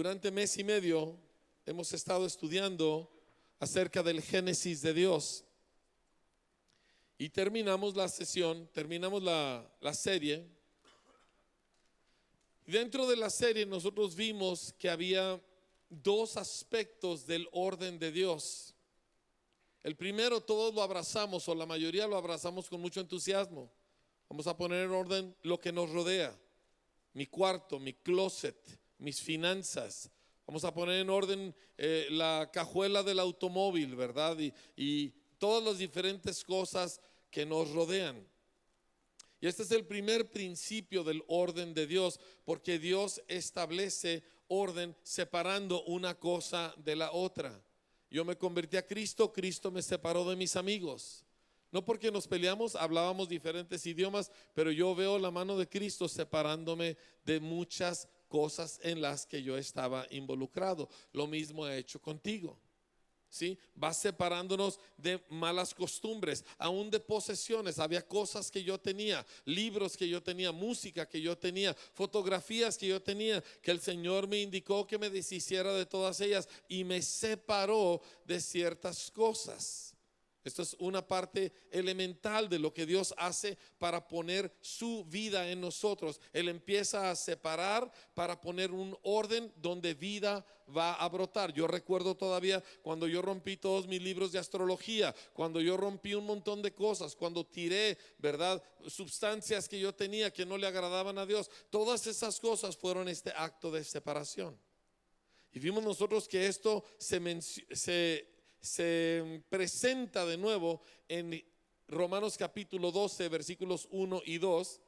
Durante mes y medio hemos estado estudiando acerca del Génesis de Dios y terminamos la sesión, terminamos la serie. Dentro de la serie nosotros vimos que había dos aspectos del orden de Dios. El primero, todos lo abrazamos, o la mayoría lo abrazamos con mucho entusiasmo. Vamos a poner en orden lo que nos rodea: mi cuarto, mi closet, mis finanzas. Vamos a poner en orden la cajuela del automóvil, ¿verdad? Y todas las diferentes cosas que nos rodean. Y este es el primer principio del orden de Dios, porque Dios establece orden separando una cosa de la otra. Yo me convertí a Cristo, Cristo me separó de mis amigos. No porque nos peleamos, hablábamos diferentes idiomas, pero yo veo la mano de Cristo separándome de muchas cosas en las que yo estaba involucrado. Lo mismo ha hecho contigo. ¿Sí? Va separándonos de malas costumbres, aún de posesiones. Había cosas que yo tenía, libros que yo tenía, música que yo tenía, fotografías que yo tenía, que el Señor me indicó que me deshiciera de todas ellas y me separó de ciertas cosas. Esto es una parte elemental de lo que Dios hace para poner su vida en nosotros. Él empieza a separar para poner un orden donde vida va a brotar. Yo recuerdo todavía cuando yo rompí todos mis libros de astrología, cuando yo rompí un montón de cosas, cuando tiré, ¿verdad?, sustancias que yo tenía que no le agradaban a Dios. Todas esas cosas fueron este acto de separación. Y vimos nosotros que esto se presenta de nuevo en Romanos capítulo 12 versículos 1 y 2,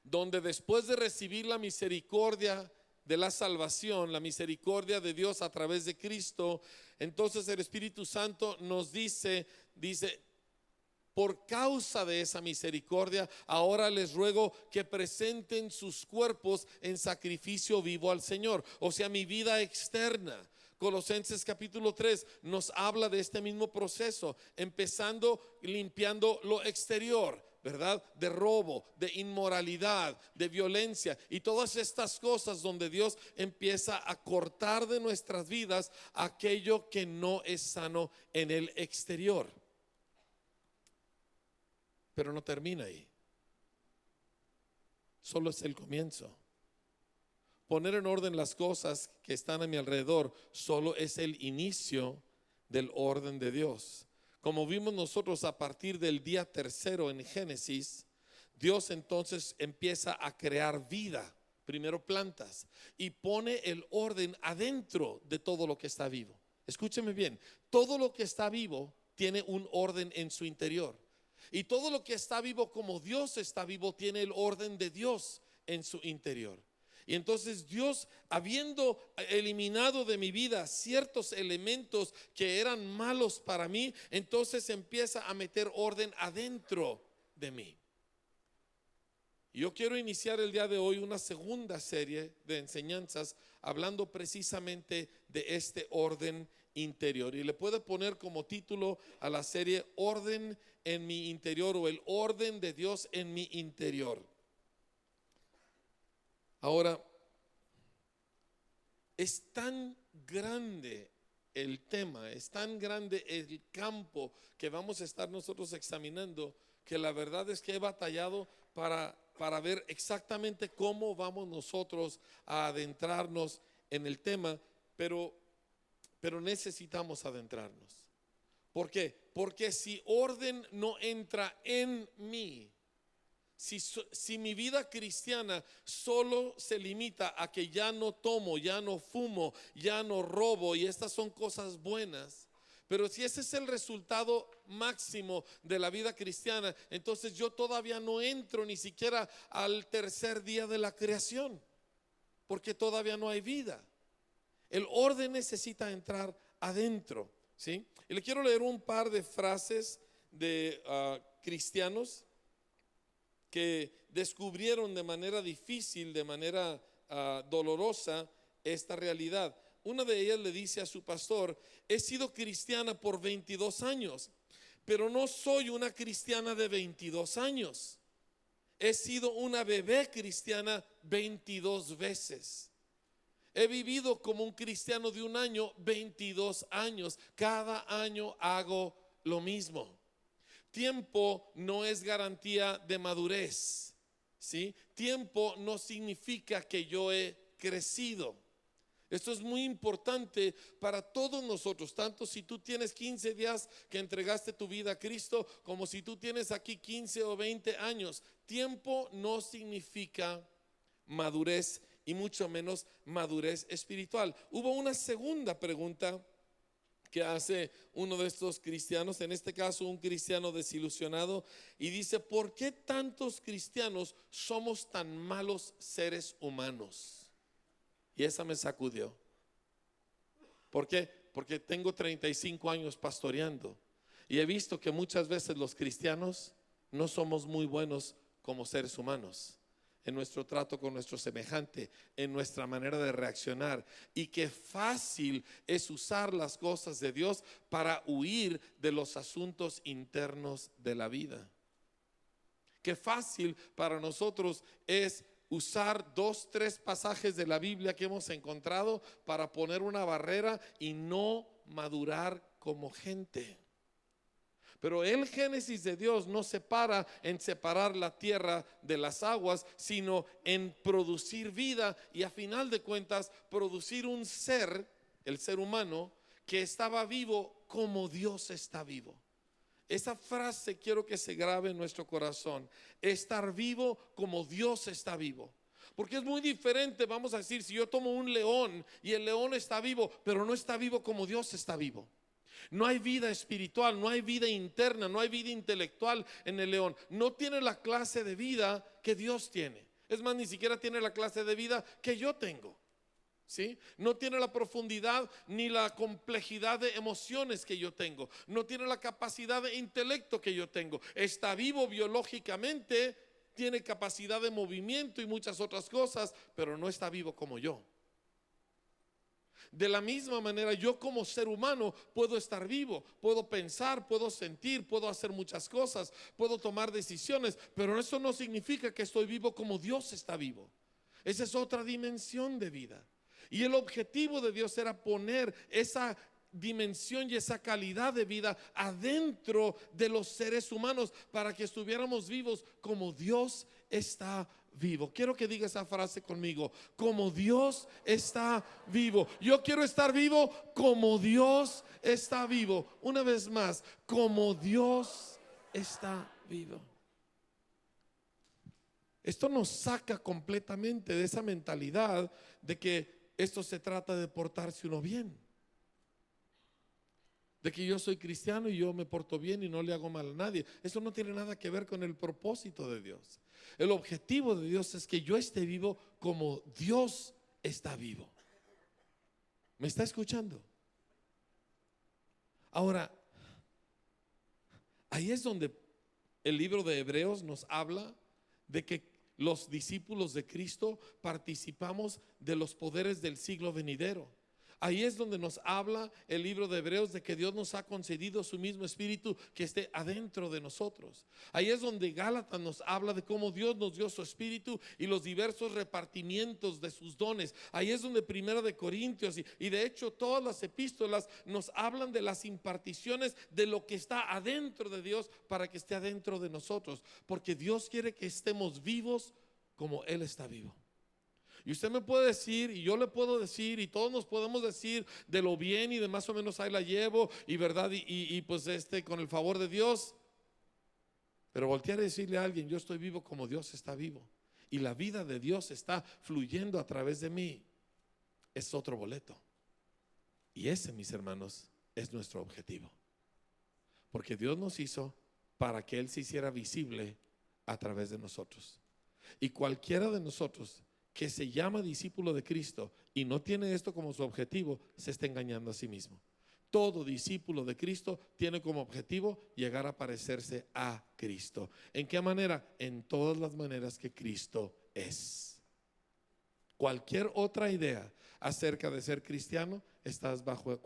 donde después de recibir la misericordia de la salvación, la misericordia de Dios a través de Cristo, entonces el Espíritu Santo nos dice, por causa de esa misericordia, ahora les ruego que presenten sus cuerpos en sacrificio vivo al Señor. O sea, mi vida externa. Colosenses capítulo 3 nos habla de este mismo proceso, empezando limpiando lo exterior, ¿verdad? De robo, de inmoralidad, de violencia y todas estas cosas donde Dios empieza a cortar de nuestras vidas aquello que no es sano en el exterior. Pero no termina ahí. Solo es el comienzo. Poner en orden las cosas que están a mi alrededor solo es el inicio del orden de Dios. Como vimos nosotros a partir del día tercero en Génesis, Dios entonces empieza a crear vida, primero plantas, y pone el orden adentro de todo lo que está vivo. Escúcheme bien, todo lo que está vivo tiene un orden en su interior. Y todo lo que está vivo como Dios está vivo tiene el orden de Dios en su interior. Y entonces Dios, habiendo eliminado de mi vida ciertos elementos que eran malos para mí, entonces empieza a meter orden adentro de mí. Y yo quiero iniciar el día de hoy una segunda serie de enseñanzas hablando precisamente de este orden interior. Y le puedo poner como título a la serie Orden en mi interior, o el orden de Dios en mi interior. Ahora, es tan grande el tema, es tan grande el campo que vamos a estar nosotros examinando, que la verdad es que he batallado para ver exactamente cómo vamos nosotros a adentrarnos en el tema, pero necesitamos adentrarnos. ¿Por qué? Porque si orden no entra en mí, si mi vida cristiana solo se limita a que ya no tomo, ya no fumo, ya no robo, y estas son cosas buenas, pero si ese es el resultado máximo de la vida cristiana, entonces yo todavía no entro ni siquiera al tercer día de la creación, porque todavía no hay vida. El orden necesita entrar adentro, ¿sí? Y le quiero leer un par de frases de cristianos que descubrieron de manera difícil, de manera dolorosa esta realidad. Una de ellas le dice a su pastor: he sido cristiana por 22 años, pero no soy una cristiana de 22 años. He sido una bebé cristiana 22 veces. He vivido como un cristiano de un año 22 años. Cada año hago lo mismo. Tiempo no es garantía de madurez, ¿sí? Tiempo no significa que yo he crecido. Esto es muy importante para todos nosotros, tanto si tú tienes 15 días que entregaste tu vida a Cristo, como si tú tienes aquí 15 o 20 años. Tiempo no significa madurez y mucho menos madurez espiritual. Hubo una segunda pregunta que hace uno de estos cristianos, en este caso un cristiano desilusionado, y dice: ¿por qué tantos cristianos somos tan malos seres humanos? Y esa me sacudió. ¿Por qué? Porque tengo 35 años pastoreando y he visto que muchas veces los cristianos no somos muy buenos como seres humanos, en nuestro trato con nuestro semejante, en nuestra manera de reaccionar, y qué fácil es usar las cosas de Dios para huir de los asuntos internos de la vida. Qué fácil para nosotros es usar 2, 3 pasajes de la Biblia que hemos encontrado para poner una barrera y no madurar como gente. Pero el génesis de Dios no se para en separar la tierra de las aguas, sino en producir vida y a final de cuentas producir un ser, el ser humano, que estaba vivo como Dios está vivo. Esa frase quiero que se grabe en nuestro corazón: estar vivo como Dios está vivo. Porque es muy diferente, vamos a decir, si yo tomo un león y el león está vivo, pero no está vivo como Dios está vivo. No hay vida espiritual, no hay vida interna, no hay vida intelectual en el león. No tiene la clase de vida que Dios tiene. Es más, ni siquiera tiene la clase de vida que yo tengo. ¿Sí? No tiene la profundidad ni la complejidad de emociones que yo tengo. No tiene la capacidad de intelecto que yo tengo. Está vivo biológicamente, tiene capacidad de movimiento y muchas otras cosas, pero no está vivo como yo. De la misma manera, yo como ser humano puedo estar vivo, puedo pensar, puedo sentir, puedo hacer muchas cosas, puedo tomar decisiones, pero eso no significa que estoy vivo como Dios está vivo. Esa es otra dimensión de vida. Y el objetivo de Dios era poner esa dimensión y esa calidad de vida adentro de los seres humanos para que estuviéramos vivos como Dios está vivo. Quiero que diga esa frase conmigo: como Dios está vivo. Yo quiero estar vivo como Dios está vivo. Una vez más, como Dios está vivo. Esto nos saca completamente de esa mentalidad de que esto se trata de portarse uno bien, de que yo soy cristiano y yo me porto bien y no le hago mal a nadie. Eso no tiene nada que ver con el propósito de Dios. El objetivo de Dios es que yo esté vivo como Dios está vivo. ¿Me está escuchando? Ahora, ahí es donde el libro de Hebreos nos habla de que los discípulos de Cristo participamos de los poderes del siglo venidero. Ahí es donde nos habla el libro de Hebreos de que Dios nos ha concedido su mismo espíritu que esté adentro de nosotros. Ahí es donde Gálatas nos habla de cómo Dios nos dio su espíritu y los diversos repartimientos de sus dones. Ahí es donde Primera de Corintios y de hecho todas las epístolas nos hablan de las imparticiones de lo que está adentro de Dios para que esté adentro de nosotros. Porque Dios quiere que estemos vivos como Él está vivo. Y usted me puede decir, y yo le puedo decir, y todos nos podemos decir de lo bien y de más o menos ahí la llevo, y verdad, y pues con el favor de Dios. Pero voltear a decirle a alguien: yo estoy vivo como Dios está vivo, y la vida de Dios está fluyendo a través de mí, es otro boleto. Y ese, mis hermanos, es nuestro objetivo. Porque Dios nos hizo para que Él se hiciera visible a través de nosotros. Y cualquiera de nosotros que se llama discípulo de Cristo y no tiene esto como su objetivo, se está engañando a sí mismo. Todo discípulo de Cristo tiene como objetivo llegar a parecerse a Cristo. ¿En qué manera? En todas las maneras que Cristo es. Cualquier otra idea acerca de ser cristiano, estás bajo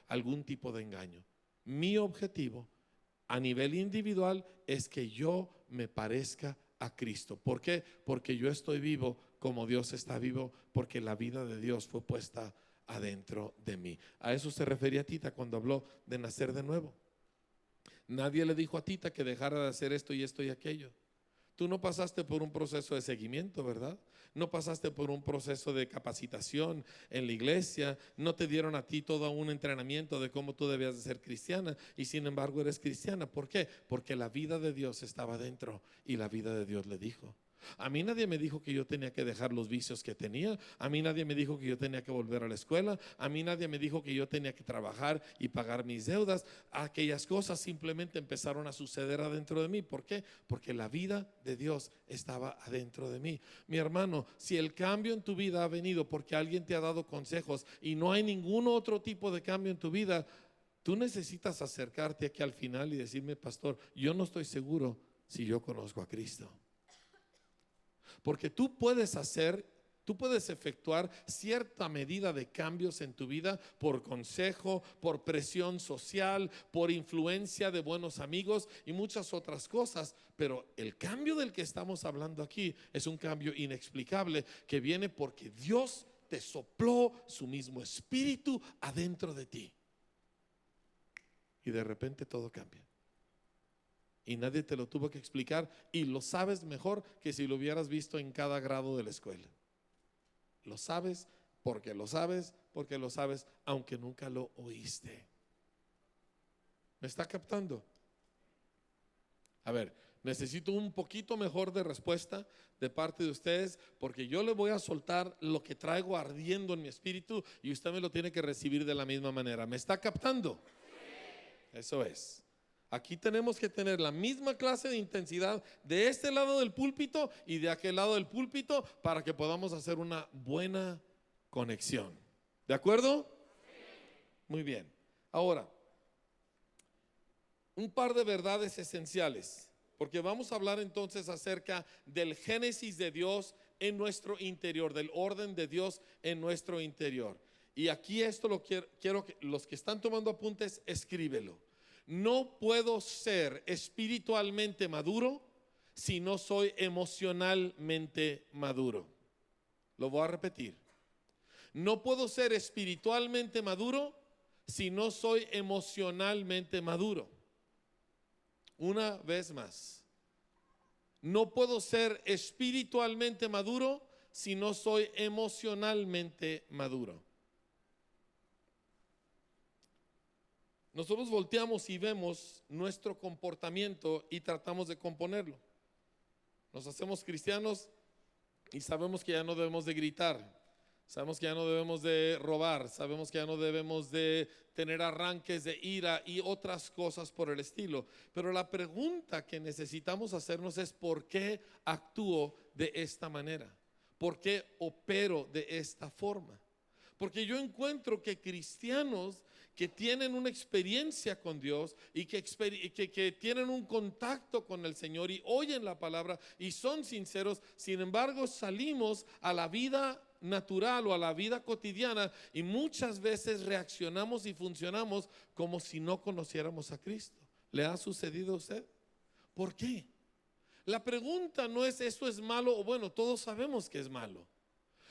algún tipo de engaño. Mi objetivo a nivel individual es que yo me parezca a Cristo. ¿Por qué? Porque yo estoy vivo como Dios está vivo, porque la vida de Dios fue puesta adentro de mí. A eso se refería Tita cuando habló de nacer de nuevo. Nadie le dijo a Tita que dejara de hacer esto y esto y aquello. Tú no pasaste por un proceso de seguimiento, ¿verdad? No pasaste por un proceso de capacitación en la iglesia. No te dieron a ti todo un entrenamiento de cómo tú debías de ser cristiana, y sin embargo eres cristiana. ¿Por qué? Porque la vida de Dios estaba dentro y la vida de Dios le dijo. A mí nadie me dijo que yo tenía que dejar los vicios que tenía. A mí nadie me dijo que yo tenía que volver a la escuela. A mí nadie me dijo que yo tenía que trabajar y pagar mis deudas. Aquellas cosas simplemente empezaron a suceder adentro de mí. ¿Por qué? Porque la vida de Dios estaba adentro de mí. Mi hermano, si el cambio en tu vida ha venido porque alguien te ha dado consejos y no hay ningún otro tipo de cambio en tu vida, tú necesitas acercarte aquí al final y decirme: pastor, yo no estoy seguro si yo conozco a Cristo. Porque tú puedes efectuar cierta medida de cambios en tu vida por consejo, por presión social, por influencia de buenos amigos y muchas otras cosas. Pero el cambio del que estamos hablando aquí es un cambio inexplicable que viene porque Dios te sopló su mismo espíritu adentro de ti. Y de repente todo cambia. Y nadie te lo tuvo que explicar, y lo sabes mejor que si lo hubieras visto en cada grado de la escuela. Lo sabes porque lo sabes, aunque nunca lo oíste. ¿Me está captando? A ver, necesito un poquito mejor de respuesta de parte de ustedes, porque yo le voy a soltar lo que traigo ardiendo en mi espíritu y usted me lo tiene que recibir de la misma manera. ¿Me está captando? Sí. Eso es. Aquí tenemos que tener la misma clase de intensidad de este lado del púlpito y de aquel lado del púlpito para que podamos hacer una buena conexión. ¿De acuerdo? Muy bien. Ahora, un par de verdades esenciales, porque vamos a hablar entonces acerca del génesis de Dios en nuestro interior, del orden de Dios en nuestro interior. Y aquí esto lo quiero que los que están tomando apuntes, escríbelo. No puedo ser espiritualmente maduro si no soy emocionalmente maduro. Lo voy a repetir. No puedo ser espiritualmente maduro si no soy emocionalmente maduro. Una vez más. No puedo ser espiritualmente maduro si no soy emocionalmente maduro. Nosotros volteamos y vemos nuestro comportamiento y tratamos de componerlo. Nos hacemos cristianos y sabemos que ya no debemos de gritar, sabemos que ya no debemos de robar, sabemos que ya no debemos de tener arranques de ira y otras cosas por el estilo. Pero la pregunta que necesitamos hacernos es: ¿por qué actúo de esta manera? ¿Por qué opero de esta forma? Porque yo encuentro que cristianos que tienen una experiencia con Dios y que tienen un contacto con el Señor y oyen la palabra y son sinceros, sin embargo salimos a la vida natural o a la vida cotidiana y muchas veces reaccionamos y funcionamos como si no conociéramos a Cristo. ¿Le ha sucedido a usted? ¿Por qué? La pregunta no es ¿esto es malo? O bueno, todos sabemos que es malo.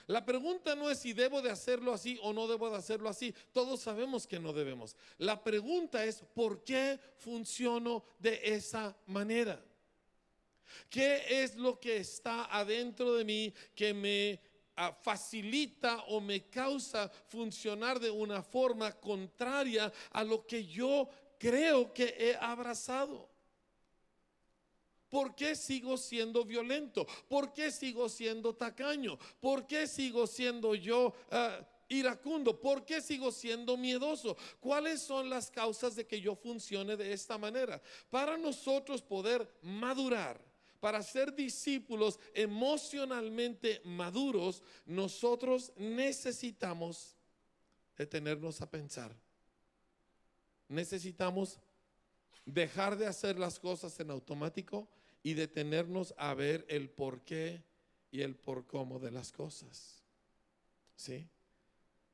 La pregunta no es si debo de hacerlo así o no debo de hacerlo así. Todos sabemos que no debemos. La pregunta es ¿por qué funciono de esa manera? ¿Qué es lo que está adentro de mí que me facilita o me causa funcionar de una forma contraria a lo que yo creo que he abrazado? ¿Por qué sigo siendo violento? ¿Por qué sigo siendo tacaño? ¿Por qué sigo siendo yo iracundo? ¿Por qué sigo siendo miedoso? ¿Cuáles son las causas de que yo funcione de esta manera? Para nosotros poder madurar, para ser discípulos emocionalmente maduros, nosotros necesitamos detenernos a pensar. Necesitamos dejar de hacer las cosas en automático y detenernos a ver el por qué y el por cómo de las cosas. ¿Sí?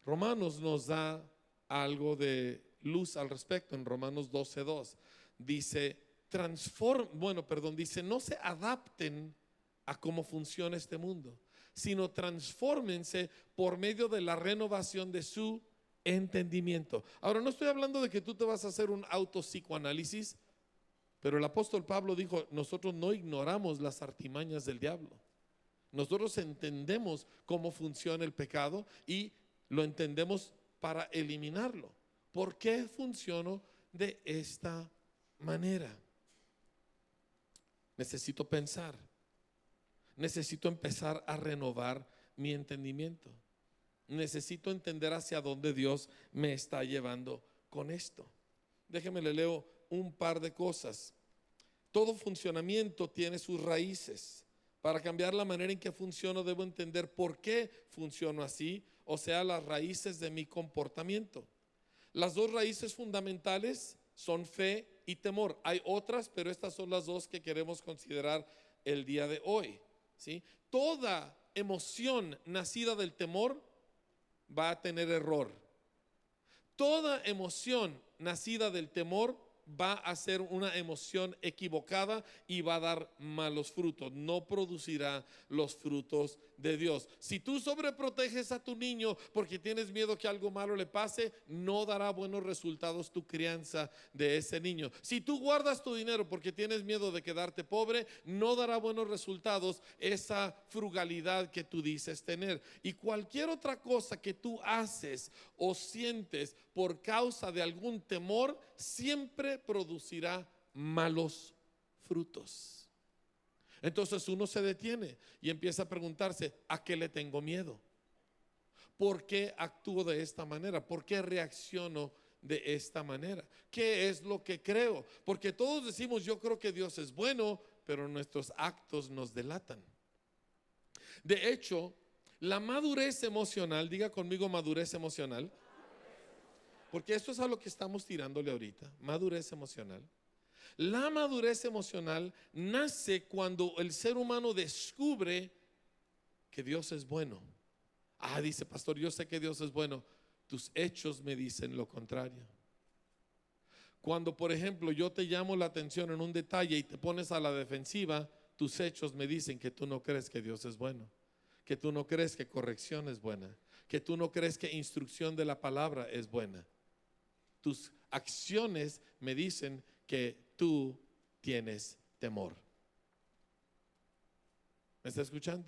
Romanos nos da algo de luz al respecto. En Romanos 12:2 dice dice: no se adapten a cómo funciona este mundo, sino transfórmense por medio de la renovación de su entendimiento. Ahora, no estoy hablando de que tú te vas a hacer un autopsicoanálisis, pero el apóstol Pablo dijo, nosotros no ignoramos las artimañas del diablo. Nosotros entendemos cómo funciona el pecado y lo entendemos para eliminarlo. ¿Por qué funciono de esta manera? Necesito pensar. Necesito empezar a renovar mi entendimiento. Necesito entender hacia dónde Dios me está llevando con esto. Déjeme le leo un par de cosas. Todo funcionamiento tiene sus raíces. Para cambiar la manera en que funciono, debo entender por qué funciono así, o sea, las raíces de mi comportamiento. Las dos raíces fundamentales son fe y temor. Hay otras, pero estas son las dos que queremos considerar el día de hoy, ¿sí? Toda emoción nacida del temor va a tener error. Toda emoción nacida del temor va a ser una emoción equivocada y va a dar malos frutos, no producirá los frutos de Dios. Si tú sobreproteges a tu niño porque tienes miedo que algo malo le pase, no dará buenos resultados tu crianza de ese niño. Si tú guardas tu dinero porque tienes miedo de quedarte pobre, no dará buenos resultados esa frugalidad que tú dices tener. Y cualquier otra cosa que tú haces o sientes por causa de algún temor, siempre producirá malos frutos. Entonces uno se detiene y empieza a preguntarse, ¿a qué le tengo miedo? ¿Por qué actúo de esta manera? ¿Por qué reacciono de esta manera? ¿Qué es lo que creo? Porque todos decimos, yo creo que Dios es bueno, pero nuestros actos nos delatan. De hecho, la madurez emocional, diga conmigo madurez emocional, porque esto es a lo que estamos tirándole ahorita, madurez emocional. La madurez emocional nace cuando el ser humano descubre que Dios es bueno. Dice pastor, yo sé que Dios es bueno, tus hechos me dicen lo contrario. Cuando, por ejemplo, yo te llamo la atención en un detalle y te pones a la defensiva, tus hechos me dicen que tú no crees que Dios es bueno, que tú no crees que corrección es buena, que tú no crees que instrucción de la palabra es buena. Tus acciones me dicen que tú tienes temor. ¿Me está escuchando?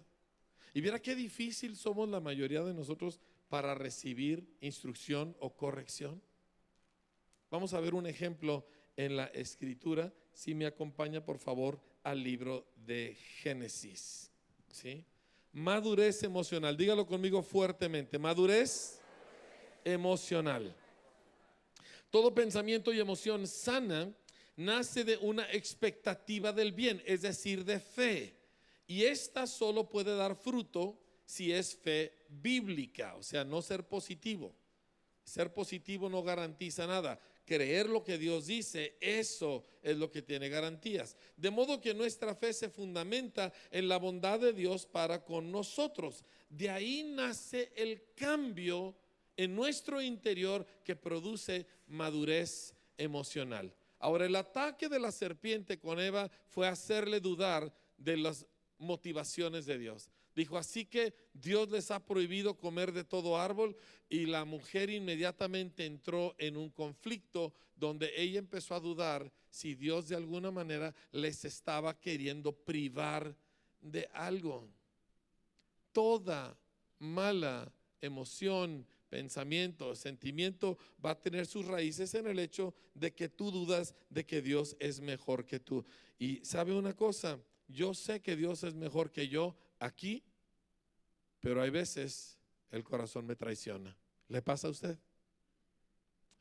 Y viera qué difícil somos la mayoría de nosotros para recibir instrucción o corrección. Vamos a ver un ejemplo en la escritura. Si me acompaña por favor al libro de Génesis, ¿sí? Madurez emocional, dígalo conmigo fuertemente, madurez emocional. Todo pensamiento y emoción sana nace de una expectativa del bien, es decir, de fe. Y esta solo puede dar fruto si es fe bíblica, o sea, no ser positivo. Ser positivo no garantiza nada. Creer lo que Dios dice, eso es lo que tiene garantías. De modo que nuestra fe se fundamenta en la bondad de Dios para con nosotros. De ahí nace el cambio en nuestro interior que produce madurez emocional. Ahora, el ataque de la serpiente con Eva fue hacerle dudar de las motivaciones de Dios. Dijo, así que Dios les ha prohibido comer de todo árbol, y la mujer inmediatamente entró en un conflicto donde ella empezó a dudar si Dios de alguna manera les estaba queriendo privar de algo. Toda mala emoción, pensamiento, sentimiento va a tener sus raíces en el hecho de que tú dudas de que Dios es mejor que tú. Y sabe una cosa, yo sé que Dios es mejor que yo aquí, pero hay veces el corazón me traiciona. ¿Le pasa a usted?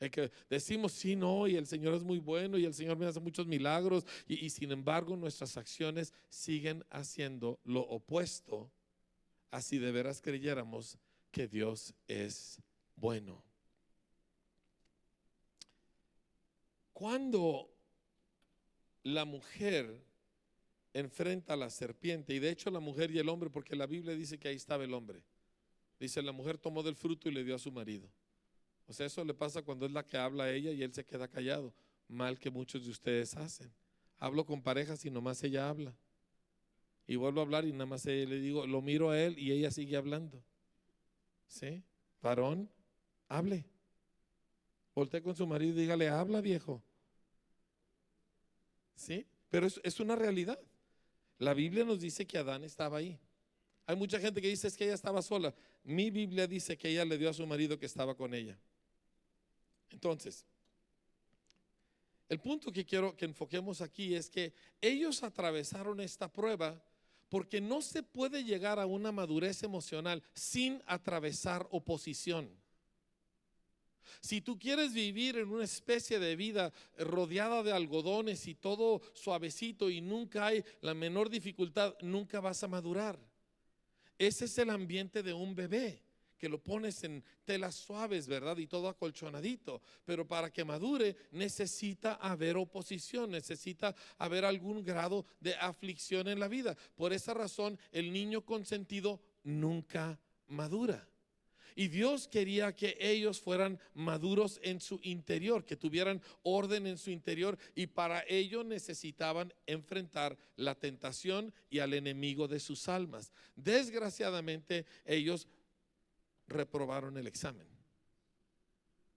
El que decimos sí, no, y el Señor es muy bueno y el Señor me hace muchos milagros, y sin embargo nuestras acciones siguen haciendo lo opuesto, así de veras creyéramos que Dios es bueno. Cuando la mujer enfrenta a la serpiente, y de hecho la mujer y el hombre, porque la Biblia dice que ahí estaba el hombre, dice la mujer tomó del fruto y le dio a su marido. O sea, eso le pasa cuando es la que habla a ella y él se queda callado, mal que muchos de ustedes hacen. Hablo con parejas y nomás ella habla Y vuelvo a hablar y nada más le digo, lo miro a él y ella sigue hablando. ¿Sí? Varón, hable. Voltea con su marido y dígale, habla, viejo. ¿Sí? Pero es una realidad. La Biblia nos dice que Adán estaba ahí. Hay mucha gente que dice es que ella estaba sola. Mi Biblia dice que ella le dio a su marido que estaba con ella. Entonces, el punto que quiero que enfoquemos aquí es que ellos atravesaron esta prueba porque no se puede llegar a una madurez emocional sin atravesar oposición. Si tú quieres vivir en una especie de vida rodeada de algodones y todo suavecito y nunca hay la menor dificultad, nunca vas a madurar. Ese es el ambiente de un bebé, que lo pones en telas suaves, ¿verdad? Y todo acolchonadito. Pero para que madure necesita haber oposición, necesita haber algún grado de aflicción en la vida. Por esa razón, el niño consentido nunca madura. Y Dios quería que ellos fueran maduros en su interior, que tuvieran orden en su interior, y para ello necesitaban enfrentar la tentación y al enemigo de sus almas. Desgraciadamente, ellos reprobaron el examen.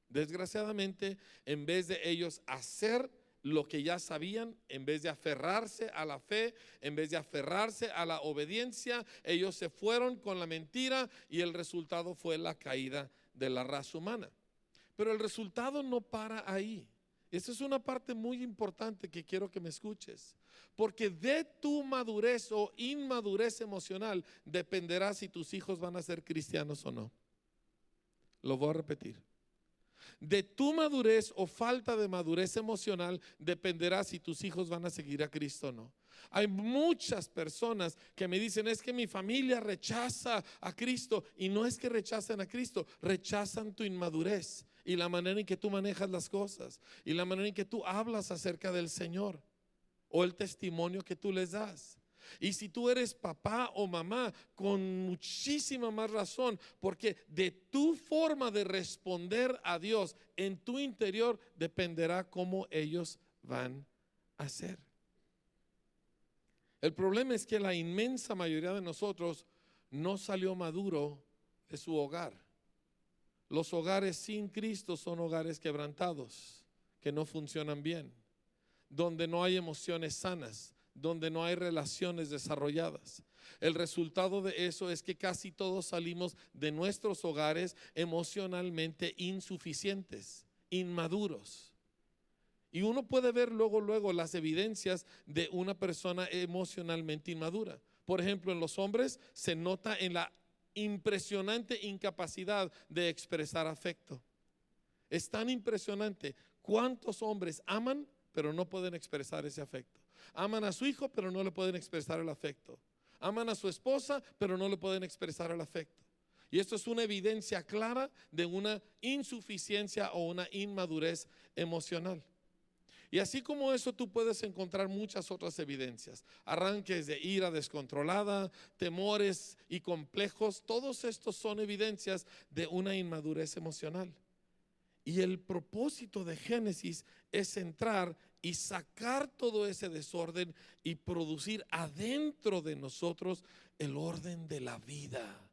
Desgraciadamente, en vez de ellos hacer lo que ya sabían, en vez de aferrarse a la fe, en vez de aferrarse a la obediencia, ellos se fueron con la mentira y el resultado fue la caída de la raza humana. Pero el resultado no para ahí. Esa es una parte muy importante que quiero que me escuches, porque de tu madurez o inmadurez emocional dependerá si tus hijos van a ser cristianos o no. Lo voy a repetir. De tu madurez o falta de madurez emocional dependerá si tus hijos van a seguir a Cristo o no. Hay muchas personas que me dicen, es que mi familia rechaza a Cristo, y no es que rechacen a Cristo, rechazan tu inmadurez y la manera en que tú manejas las cosas y la manera en que tú hablas acerca del Señor o el testimonio que tú les das. Y si tú eres papá o mamá, con muchísima más razón, porque de tu forma de responder a Dios en tu interior dependerá cómo ellos van a ser. El problema es que la inmensa mayoría de nosotros no salió maduro de su hogar. Los hogares sin Cristo son hogares quebrantados, que no funcionan bien, donde no hay emociones sanas, donde no hay relaciones desarrolladas. El resultado de eso es que casi todos salimos de nuestros hogares emocionalmente insuficientes, inmaduros. Y uno puede ver luego las evidencias de una persona emocionalmente inmadura. Por ejemplo, en los hombres se nota en la impresionante incapacidad de expresar afecto. Es tan impresionante cuántos hombres aman, pero no pueden expresar ese afecto. Aman a su hijo, pero no le pueden expresar el afecto. Aman a su esposa, pero no le pueden expresar el afecto. Y esto es una evidencia clara de una insuficiencia o una inmadurez emocional. Y así como eso, tú puedes encontrar muchas otras evidencias. Arranques de ira descontrolada, temores y complejos. Todos estos son evidencias de una inmadurez emocional. Y el propósito de Génesis es entrar y sacar todo ese desorden y producir adentro de nosotros el orden de la vida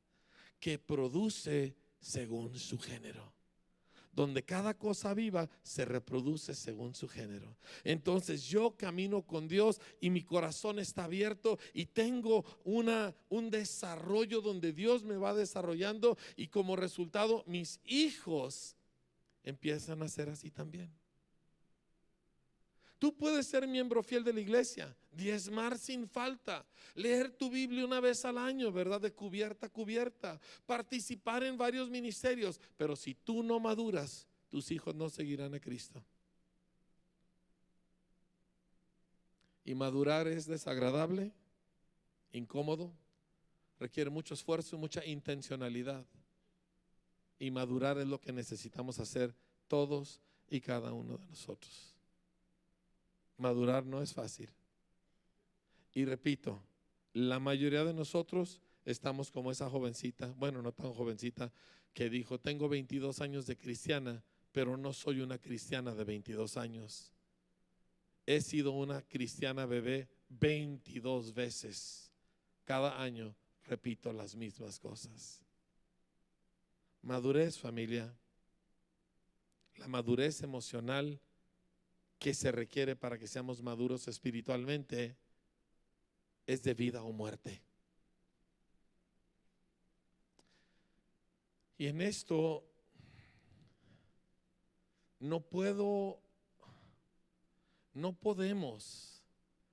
que produce según su género, donde cada cosa viva se reproduce según su género. Entonces yo camino con Dios y mi corazón está abierto y tengo un desarrollo donde Dios me va desarrollando, y como resultado mis hijos empiezan a ser así también. Tú puedes ser miembro fiel de la iglesia, diezmar sin falta, leer tu Biblia una vez al año, ¿verdad? De cubierta a cubierta, participar en varios ministerios, pero si tú no maduras, tus hijos no seguirán a Cristo. Y madurar es desagradable, incómodo, requiere mucho esfuerzo y mucha intencionalidad. Y madurar es lo que necesitamos hacer todos y cada uno de nosotros. Madurar no es fácil. Y repito, la mayoría de nosotros estamos como esa jovencita, bueno, no tan jovencita, que dijo, tengo 22 años de cristiana, pero no soy una cristiana de 22 años. He sido una cristiana bebé 22 veces. cada año repito las mismas cosas. Madurez, familia. La madurez emocional que se requiere para que seamos maduros espiritualmente es de vida o muerte. Y en esto no podemos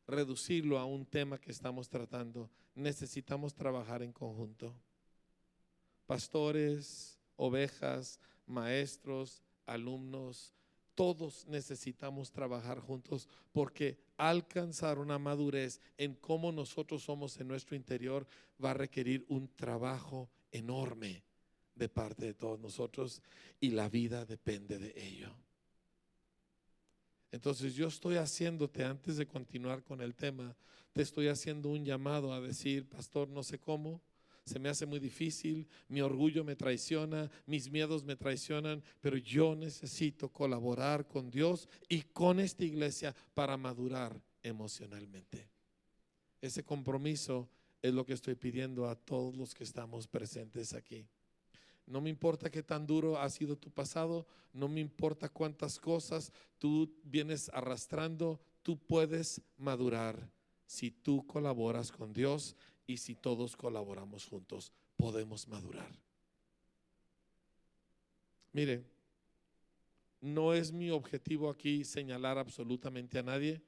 reducirlo a un tema que estamos tratando. Necesitamos trabajar en conjunto. Pastores, ovejas, maestros, alumnos, todos necesitamos trabajar juntos, porque alcanzar una madurez en cómo nosotros somos en nuestro interior va a requerir un trabajo enorme de parte de todos nosotros, y la vida depende de ello. Entonces yo estoy haciéndote, antes de continuar con el tema, te estoy haciendo un llamado a decir: pastor, no sé cómo, se me hace muy difícil, mi orgullo me traiciona, mis miedos me traicionan, pero yo necesito colaborar con Dios y con esta iglesia para madurar emocionalmente. Ese compromiso es lo que estoy pidiendo a todos los que estamos presentes aquí. No me importa qué tan duro ha sido tu pasado, no me importa cuántas cosas tú vienes arrastrando, tú puedes madurar si tú colaboras con Dios, y si todos colaboramos juntos, podemos madurar. Mire, no es mi objetivo aquí señalar absolutamente a nadie,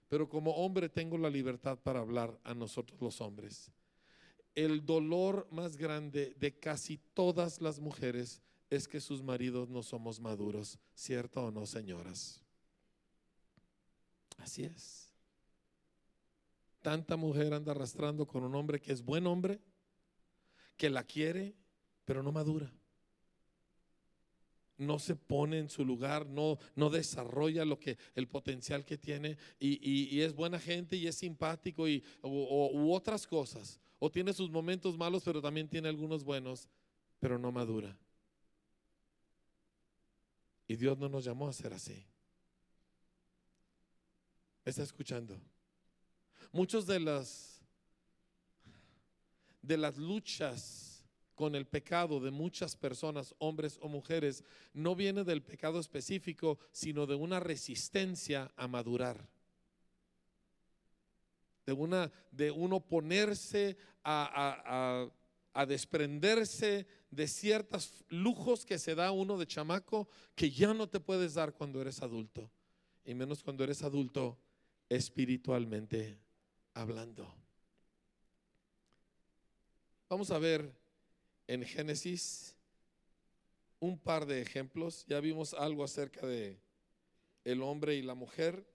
pero como hombre tengo la libertad para hablar a nosotros los hombres. El dolor más grande de casi todas las mujeres es que sus maridos no somos maduros, ¿cierto o no, señoras? Así es. Tanta mujer anda arrastrando con un hombre que es buen hombre, que la quiere, pero no madura. No se pone en su lugar, no desarrolla el potencial que tiene, y es buena gente y es simpático u otras cosas. O tiene sus momentos malos, pero también tiene algunos buenos, pero no madura. Y Dios no nos llamó a ser así. ¿Me está escuchando? Muchos de las luchas con el pecado de muchas personas, hombres o mujeres, no viene del pecado específico, sino de una resistencia a madurar. De uno ponerse a desprenderse de ciertos lujos que se da uno de chamaco, que ya no te puedes dar cuando eres adulto, y menos cuando eres adulto espiritualmente hablando. Vamos a ver en Génesis un par de ejemplos. Ya vimos algo acerca de el hombre y la mujer.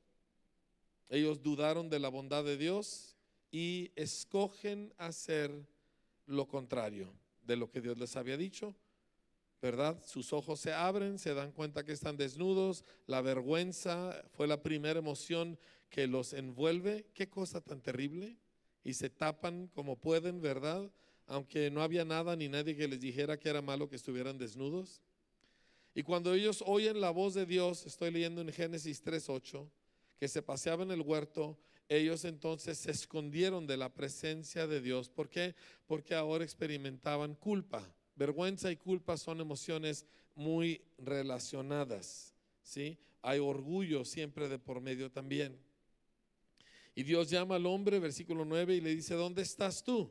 Ellos dudaron de la bondad de Dios y escogen hacer lo contrario de lo que Dios les había dicho, ¿verdad? Sus ojos se abren, se dan cuenta que están desnudos. La vergüenza fue la primera emoción que los envuelve. Qué cosa tan terrible. Y se tapan como pueden, ¿verdad? Aunque no había nada ni nadie que les dijera que era malo que estuvieran desnudos. Y cuando ellos oyen la voz de Dios, estoy leyendo en Génesis 3:8, que se paseaba en el huerto, ellos entonces se escondieron de la presencia de Dios. ¿Por qué? Porque ahora experimentaban culpa. Vergüenza y culpa son emociones muy relacionadas, ¿sí? Hay orgullo siempre de por medio también. Y Dios llama al hombre, versículo 9, y le dice: ¿dónde estás tú?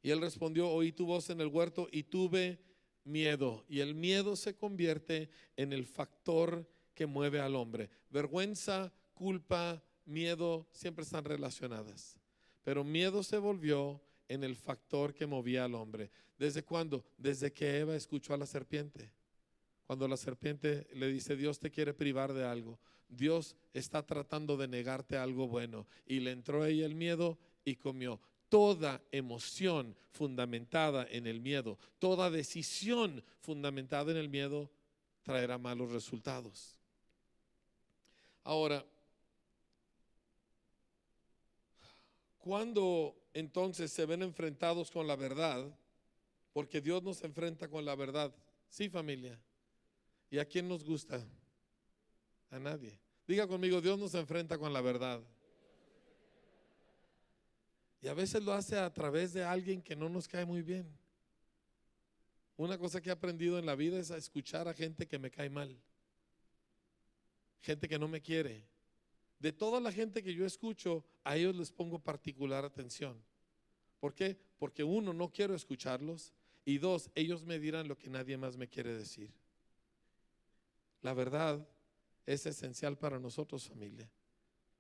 Y él respondió: oí tu voz en el huerto y tuve miedo. Y el miedo se convierte en el factor que mueve al hombre. Vergüenza, culpa, miedo siempre están relacionadas, pero miedo se volvió en el factor que movía al hombre. ¿Desde cuándo? Desde que Eva escuchó a la serpiente. Cuando la serpiente le dice: Dios te quiere privar de algo, Dios está tratando de negarte algo bueno, y le entró a ella el miedo y comió. Toda emoción fundamentada en el miedo, toda decisión fundamentada en el miedo traerá malos resultados. Ahora, cuando entonces se ven enfrentados con la verdad, porque Dios nos enfrenta con la verdad, sí, familia. ¿Y a quién nos gusta? A nadie. Diga conmigo: Dios nos enfrenta con la verdad. Y a veces lo hace a través de alguien que no nos cae muy bien. Una cosa que he aprendido en la vida es a escuchar a gente que me cae mal. Gente que no me quiere. De toda la gente que yo escucho, a ellos les pongo particular atención. ¿Por qué? Porque uno, no quiero escucharlos, y dos, ellos me dirán lo que nadie más me quiere decir. La verdad es esencial para nosotros, familia.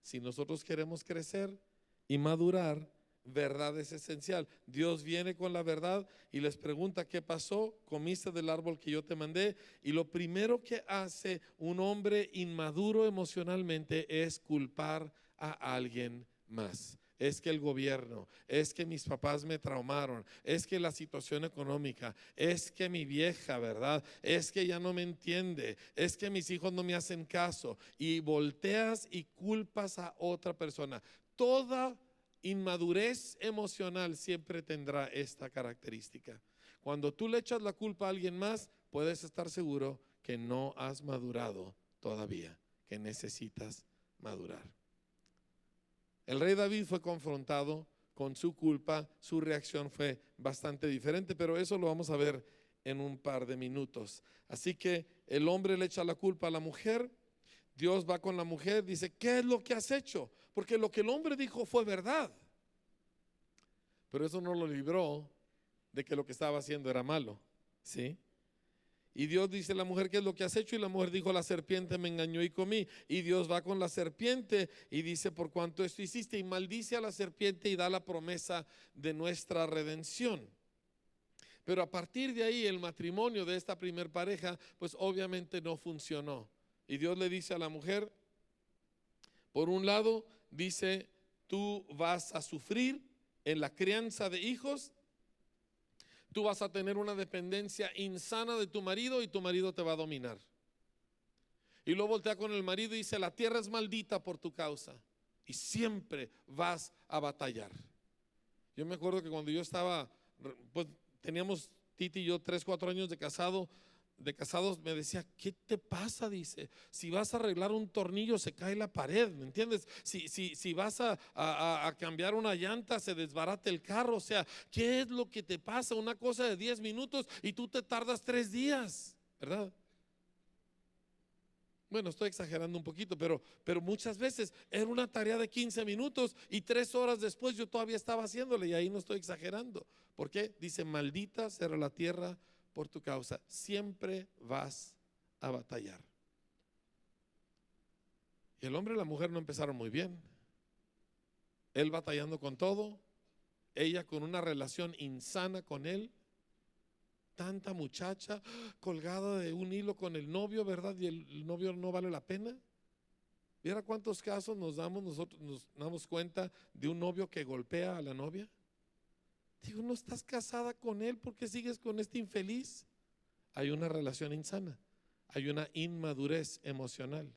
Si nosotros queremos crecer y madurar, verdad es esencial. Dios viene con la verdad y les pregunta: ¿qué pasó? Comiste del árbol que yo te mandé. Y lo primero que hace un hombre inmaduro emocionalmente es culpar a alguien más. Es que el gobierno, es que mis papás me traumaron, es que la situación económica, es que mi vieja, ¿verdad? Es que ya no me entiende, es que mis hijos no me hacen caso. Y volteas y culpas a otra persona. Toda inmadurez emocional siempre tendrá esta característica. Cuando tú le echas la culpa a alguien más, puedes estar seguro que no has madurado todavía, que necesitas madurar. El rey David fue confrontado con su culpa, su reacción fue bastante diferente, pero eso lo vamos a ver en un par de minutos. Así que el hombre le echa la culpa a la mujer. Dios va con la mujer, dice: ¿qué es lo que has hecho? Porque lo que el hombre dijo fue verdad, pero eso no lo libró de que lo que estaba haciendo era malo, ¿sí? Y Dios dice a la mujer: ¿qué es lo que has hecho? Y la mujer dijo: la serpiente me engañó y comí. Y Dios va con la serpiente y dice: por cuanto esto hiciste, y maldice a la serpiente y da la promesa de nuestra redención. Pero a partir de ahí el matrimonio de esta primer pareja pues obviamente no funcionó. Y Dios le dice a la mujer, por un lado dice: tú vas a sufrir en la crianza de hijos, tú vas a tener una dependencia insana de tu marido y tu marido te va a dominar. Y luego voltea con el marido y dice: la tierra es maldita por tu causa y siempre vas a batallar. Yo me acuerdo que cuando yo estaba, pues teníamos Titi y yo 3, 4 años de casados, me decía: ¿qué te pasa? Dice: si vas a arreglar un tornillo se cae la pared, ¿me entiendes? Si vas a cambiar una llanta se desbarata el carro. O sea, ¿qué es lo que te pasa? Una cosa de 10 minutos y tú te tardas 3 días, ¿verdad? Bueno, estoy exagerando un poquito, pero muchas veces era una tarea de 15 minutos y 3 horas después yo todavía estaba haciéndole, y ahí no estoy exagerando. ¿Por qué? Dice: maldita será la tierra por tu causa, siempre vas a batallar. Y el hombre y la mujer no empezaron muy bien. Él batallando con todo, ella con una relación insana con él. Tanta muchacha colgada de un hilo con el novio, ¿verdad? Y el novio no vale la pena. ¿Viera cuántos casos nosotros nos damos cuenta de un novio que golpea a la novia? Digo, no estás casada con él, ¿por qué sigues con este infeliz? Hay una relación insana, hay una inmadurez emocional.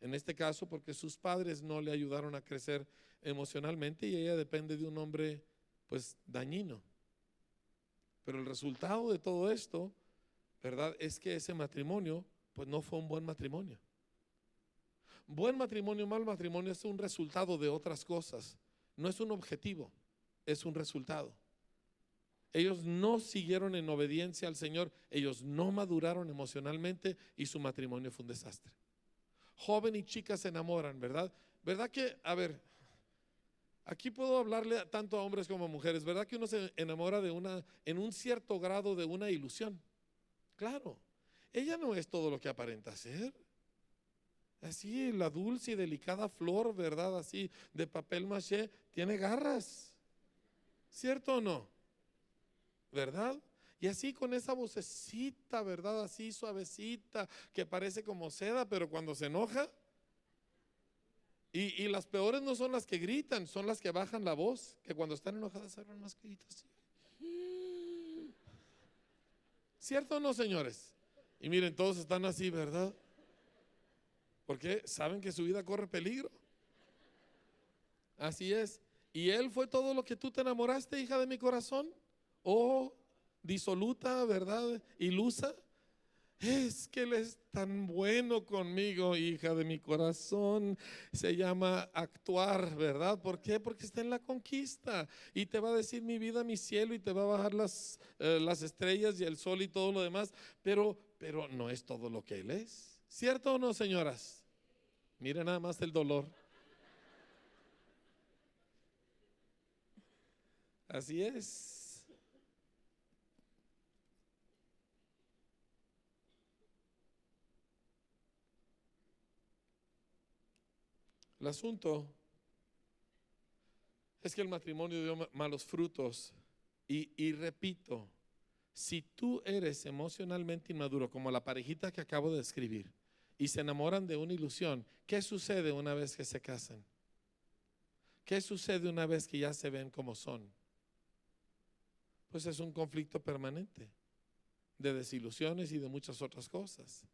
En este caso porque sus padres no le ayudaron a crecer emocionalmente y ella depende de un hombre pues dañino. Pero el resultado de todo esto, ¿verdad?, es que ese matrimonio pues no fue un buen matrimonio. Buen matrimonio, mal matrimonio es un resultado de otras cosas. No es un objetivo, es un resultado. Ellos no siguieron en obediencia al Señor, ellos no maduraron emocionalmente y su matrimonio fue un desastre. Joven y chica se enamoran, ¿verdad? ¿Verdad que, a ver, aquí puedo hablarle tanto a hombres como a mujeres, ¿verdad que uno se enamora en un cierto grado de una ilusión? Claro, ella no es todo lo que aparenta ser. Así, la dulce y delicada flor, ¿verdad? Así, de papel maché, tiene garras. ¿Cierto o no? ¿Verdad? Y así con esa vocecita, ¿verdad? Así suavecita, que parece como seda, pero cuando se enoja. Y las peores no son las que gritan, son las que bajan la voz, que cuando están enojadas hablan más gritos. ¿Cierto o no, señores? Y miren, todos están así, ¿verdad? Porque saben que su vida corre peligro. Así es. ¿Y él fue todo lo que tú te enamoraste, hija de mi corazón? Oh, disoluta, ¿verdad? Ilusa. Es que Él es tan bueno conmigo, hija de mi corazón. Se llama actuar, ¿verdad? ¿Por qué? Porque está en la conquista y te va a decir mi vida, mi cielo, y te va a bajar las estrellas y el sol y todo lo demás, pero no es todo lo que Él es. ¿Cierto o no, señoras? Miren nada más el dolor. Así es. El asunto es que el matrimonio dio malos frutos. Y repito, si tú eres emocionalmente inmaduro, como la parejita que acabo de describir, y se enamoran de una ilusión, ¿qué sucede una vez que se casan? ¿Qué sucede una vez que ya se ven como son? Pues es un conflicto permanente de desilusiones y de muchas otras cosas.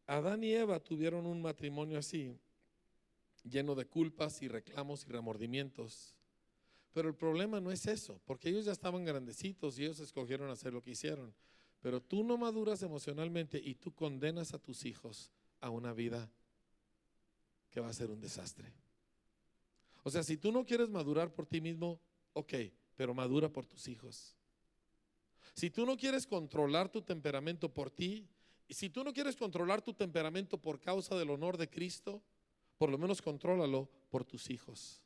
Adán y Eva tuvieron un matrimonio así, lleno de culpas y reclamos y remordimientos. Pero el problema no es eso, porque ellos ya estaban grandecitos y ellos escogieron hacer lo que hicieron. Pero tú no maduras emocionalmente y tú condenas a tus hijos a una vida que va a ser un desastre. O sea, si tú no quieres madurar por ti mismo, ok, pero madura por tus hijos. Si tú no quieres controlar tu temperamento por ti, si tú no quieres controlar tu temperamento por causa del honor de Cristo, por lo menos contrólalo por tus hijos.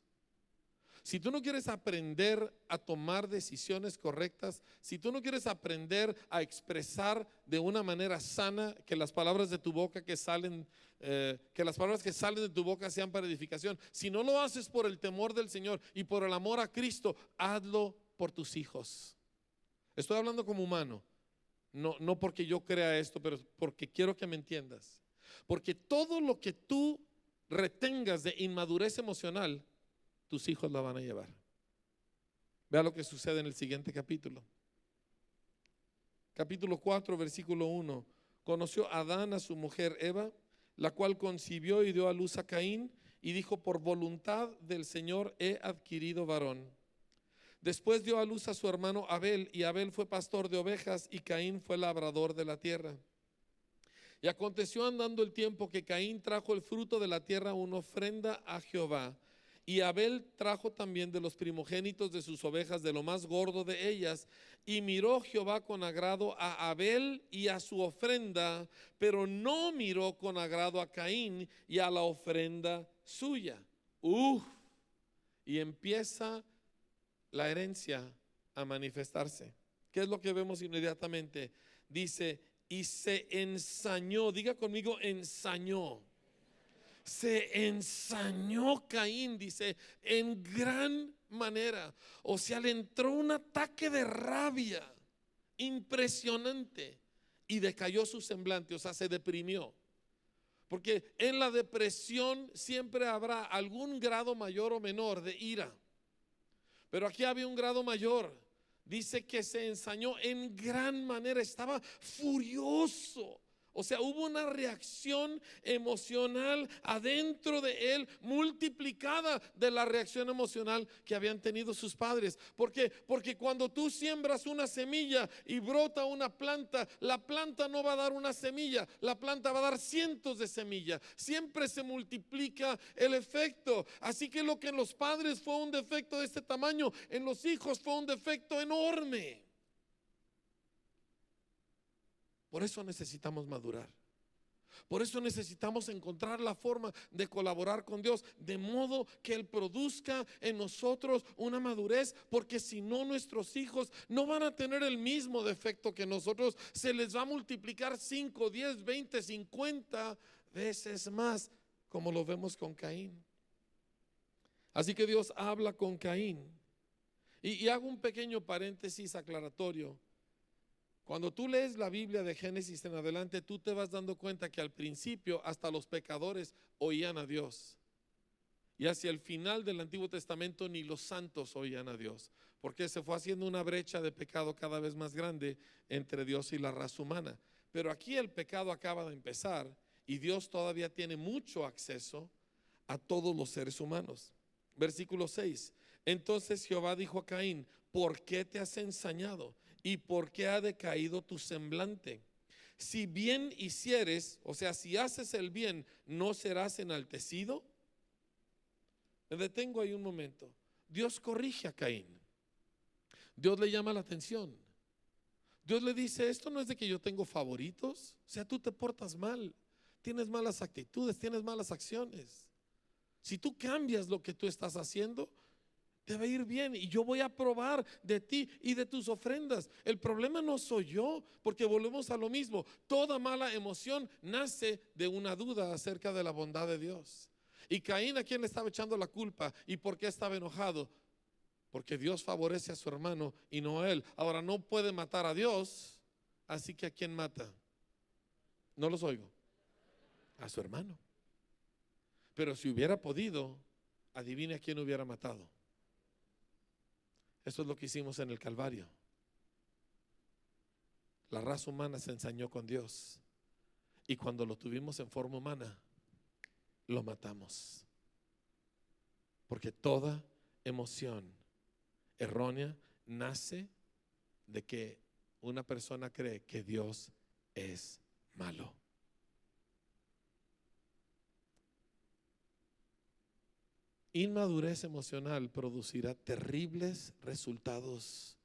Si tú no quieres aprender a tomar decisiones correctas, si tú no quieres aprender a expresar de una manera sana que las palabras de tu boca que salen, que las palabras que salen de tu boca sean para edificación, si no lo haces por el temor del Señor y por el amor a Cristo, hazlo por tus hijos. Estoy hablando como humano, no porque yo crea esto, pero porque quiero que me entiendas. Porque todo lo que tú retengas de inmadurez emocional, tus hijos la van a llevar. Vea lo que sucede en el siguiente capítulo. Capítulo 4, versículo 1. Conoció Adán a su mujer Eva, la cual concibió y dio a luz a Caín, y dijo: por voluntad del Señor he adquirido varón. Después dio a luz a su hermano Abel, y Abel fue pastor de ovejas, y Caín fue labrador de la tierra. Y aconteció andando el tiempo que Caín trajo el fruto de la tierra, una ofrenda a Jehová. Y Abel trajo también de los primogénitos de sus ovejas, de lo más gordo de ellas. Y miró Jehová con agrado a Abel y a su ofrenda, pero no miró con agrado a Caín y a la ofrenda suya. Y empieza la herencia a manifestarse. ¿Qué es lo que vemos inmediatamente? Dice: y se ensañó, diga conmigo, ensañó. Se ensañó Caín, dice, en gran manera. O sea, le entró un ataque de rabia impresionante y decayó su semblante, o sea, se deprimió. Porque en la depresión siempre habrá algún grado mayor o menor de ira. Pero aquí había un grado mayor. Dice que se ensañó en gran manera, estaba furioso. O sea, hubo una reacción emocional adentro de él, multiplicada de la reacción emocional que habían tenido sus padres. ¿Por qué? Porque cuando tú siembras una semilla y brota una planta, la planta no va a dar una semilla, la planta va a dar cientos de semillas. Siempre se multiplica el efecto. Así que lo que en los padres fue un defecto de este tamaño, en los hijos fue un defecto enorme. Por eso necesitamos madurar. Por eso necesitamos encontrar la forma de colaborar con Dios, de modo que Él produzca en nosotros una madurez, porque si no, nuestros hijos no van a tener el mismo defecto que nosotros. Se les va a multiplicar 5, 10, 20, 50 veces más, como lo vemos con Caín. Así que Dios habla con Caín. Y hago un pequeño paréntesis aclaratorio. Cuando tú lees la Biblia de Génesis en adelante, tú te vas dando cuenta que al principio hasta los pecadores oían a Dios. Y hacia el final del Antiguo Testamento ni los santos oían a Dios, porque se fue haciendo una brecha de pecado cada vez más grande entre Dios y la raza humana. Pero aquí el pecado acaba de empezar y Dios todavía tiene mucho acceso a todos los seres humanos. Versículo 6. Entonces Jehová dijo a Caín: ¿por qué te has ensañado? ¿Y por qué ha decaído tu semblante? Si bien hicieres, o sea, si haces el bien, ¿no serás enaltecido? Me detengo ahí un momento. Dios corrige a Caín. Dios le llama la atención. Dios le dice, esto no es de que yo tengo favoritos. O sea, tú te portas mal, tienes malas actitudes, tienes malas acciones. Si tú cambias lo que tú estás haciendo, te va a ir bien y yo voy a probar de ti y de tus ofrendas. El problema no soy yo, porque volvemos a lo mismo. Toda mala emoción nace de una duda acerca de la bondad de Dios. Y Caín, ¿a quién le estaba echando la culpa? ¿Y por qué estaba enojado? Porque Dios favorece a su hermano y no a él. Ahora no puede matar a Dios, así que ¿a quién mata? No los oigo. A su hermano. Pero si hubiera podido, adivine a quién hubiera matado. Eso es lo que hicimos en el Calvario. La raza humana se ensañó con Dios y cuando lo tuvimos en forma humana, lo matamos. Porque toda emoción errónea nace de que una persona cree que Dios es malo. Inmadurez emocional producirá terribles resultados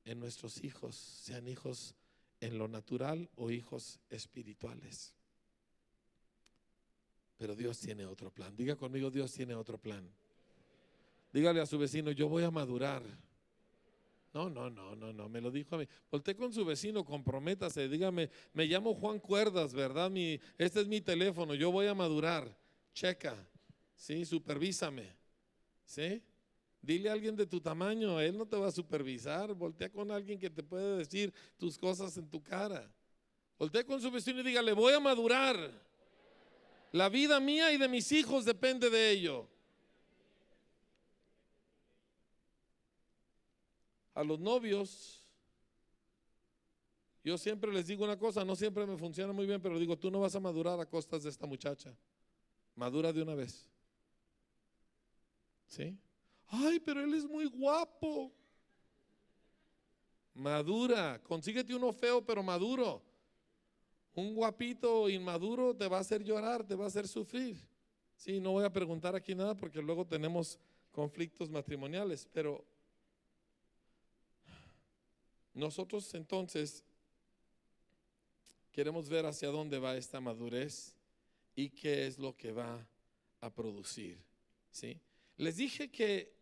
en nuestros hijos, sean hijos en lo natural o hijos espirituales. Pero Dios tiene otro plan. Diga conmigo, Dios tiene otro plan. Dígale a su vecino, yo voy a madurar. No, me lo dijo a mí. Volté con su vecino, comprométase, dígame, me llamo Juan Cuerdas, ¿verdad? Este es mi teléfono, yo voy a madurar. Checa, ¿sí? Supervísame, ¿sí? Dile a alguien de tu tamaño, él no te va a supervisar. Voltea con alguien que te puede decir tus cosas en tu cara. Voltea con su vecino y dígale, voy a madurar. La vida mía y de mis hijos depende de ello. A los novios, yo siempre les digo una cosa, no siempre me funciona muy bien, pero digo, tú no vas a madurar a costas de esta muchacha. Madura de una vez. ¿Sí? Ay, pero él es muy guapo. Madura, consíguete uno feo pero maduro. Un guapito inmaduro te va a hacer llorar, te va a hacer sufrir. Sí, no voy a preguntar aquí nada porque luego tenemos conflictos matrimoniales, pero nosotros entonces queremos ver hacia dónde va esta madurez y qué es lo que va a producir. ¿Sí? Les dije que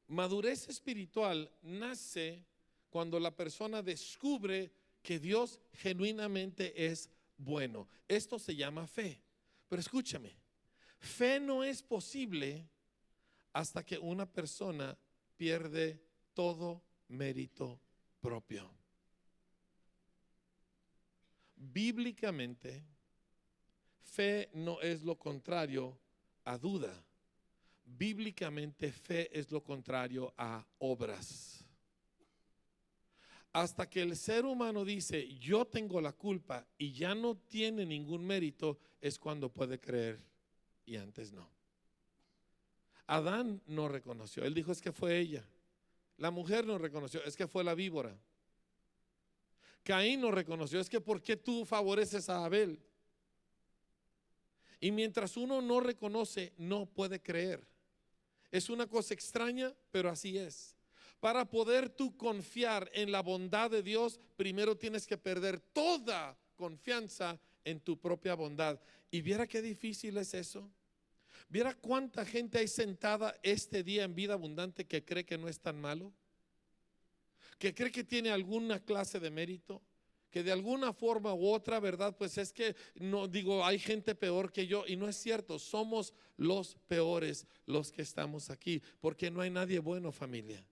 madurez espiritual nace cuando la persona descubre que Dios genuinamente es bueno. Esto se llama fe. Pero escúchame, fe no es posible hasta que una persona pierde todo mérito propio. Bíblicamente, fe no es lo contrario a duda. Bíblicamente, fe es lo contrario a obras. Hasta que el ser humano dice, yo tengo la culpa y ya no tiene ningún mérito, es cuando puede creer y antes no. Adán no reconoció, él dijo es que fue ella. La mujer no reconoció, es que fue la víbora. Caín no reconoció, es que ¿por qué tú favoreces a Abel? Y mientras uno no reconoce, no puede creer. Es una cosa extraña, pero así es. Para poder tú confiar en la bondad de Dios, primero tienes que perder toda confianza en tu propia bondad. Y viera qué difícil es eso. Viera cuánta gente hay sentada este día en Vida Abundante que cree que no es tan malo, que cree que tiene alguna clase de mérito, que de alguna forma u otra, ¿verdad? Pues es que no digo, hay gente peor que yo y no es cierto, somos los peores los que estamos aquí, porque no hay nadie bueno, familia.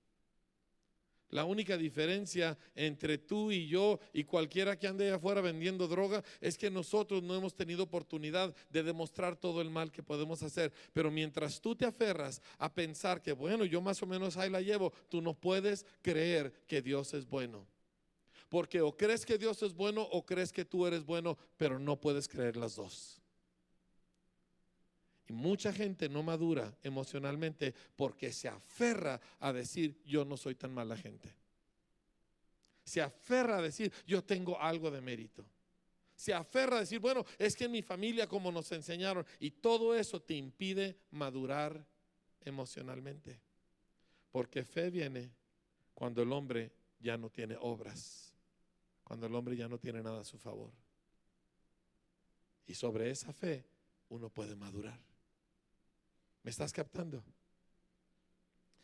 La única diferencia entre tú y yo y cualquiera que ande afuera vendiendo droga es que nosotros no hemos tenido oportunidad de demostrar todo el mal que podemos hacer. Pero mientras tú te aferras a pensar que bueno, yo más o menos ahí la llevo, tú no puedes creer que Dios es bueno. Porque o crees que Dios es bueno o crees que tú eres bueno, pero no puedes creer las dos. Y mucha gente no madura emocionalmente porque se aferra a decir yo no soy tan mala gente. Se aferra a decir, yo tengo algo de mérito. Se aferra a decir, bueno, es que en mi familia como nos enseñaron. Y todo eso te impide madurar emocionalmente. Porque fe viene cuando el hombre ya no tiene obras. Cuando el hombre ya no tiene nada a su favor. Y sobre esa fe uno puede madurar. ¿Me estás captando?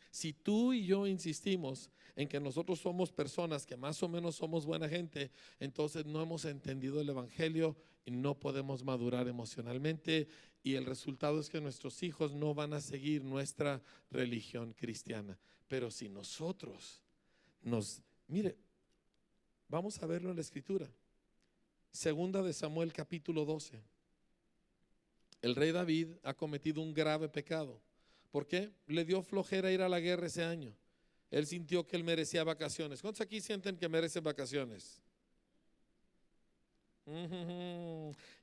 Si tú y yo insistimos en que nosotros somos personas que más o menos somos buena gente, entonces no hemos entendido el evangelio y no podemos madurar emocionalmente, y el resultado es que nuestros hijos no van a seguir nuestra religión cristiana. Pero si nosotros mire, vamos a verlo en la escritura. Segunda de Samuel capítulo 12. El rey David ha cometido un grave pecado. ¿Por qué? Le dio flojera ir a la guerra ese año. Él sintió que él merecía vacaciones. ¿Cuántos aquí sienten que merecen vacaciones?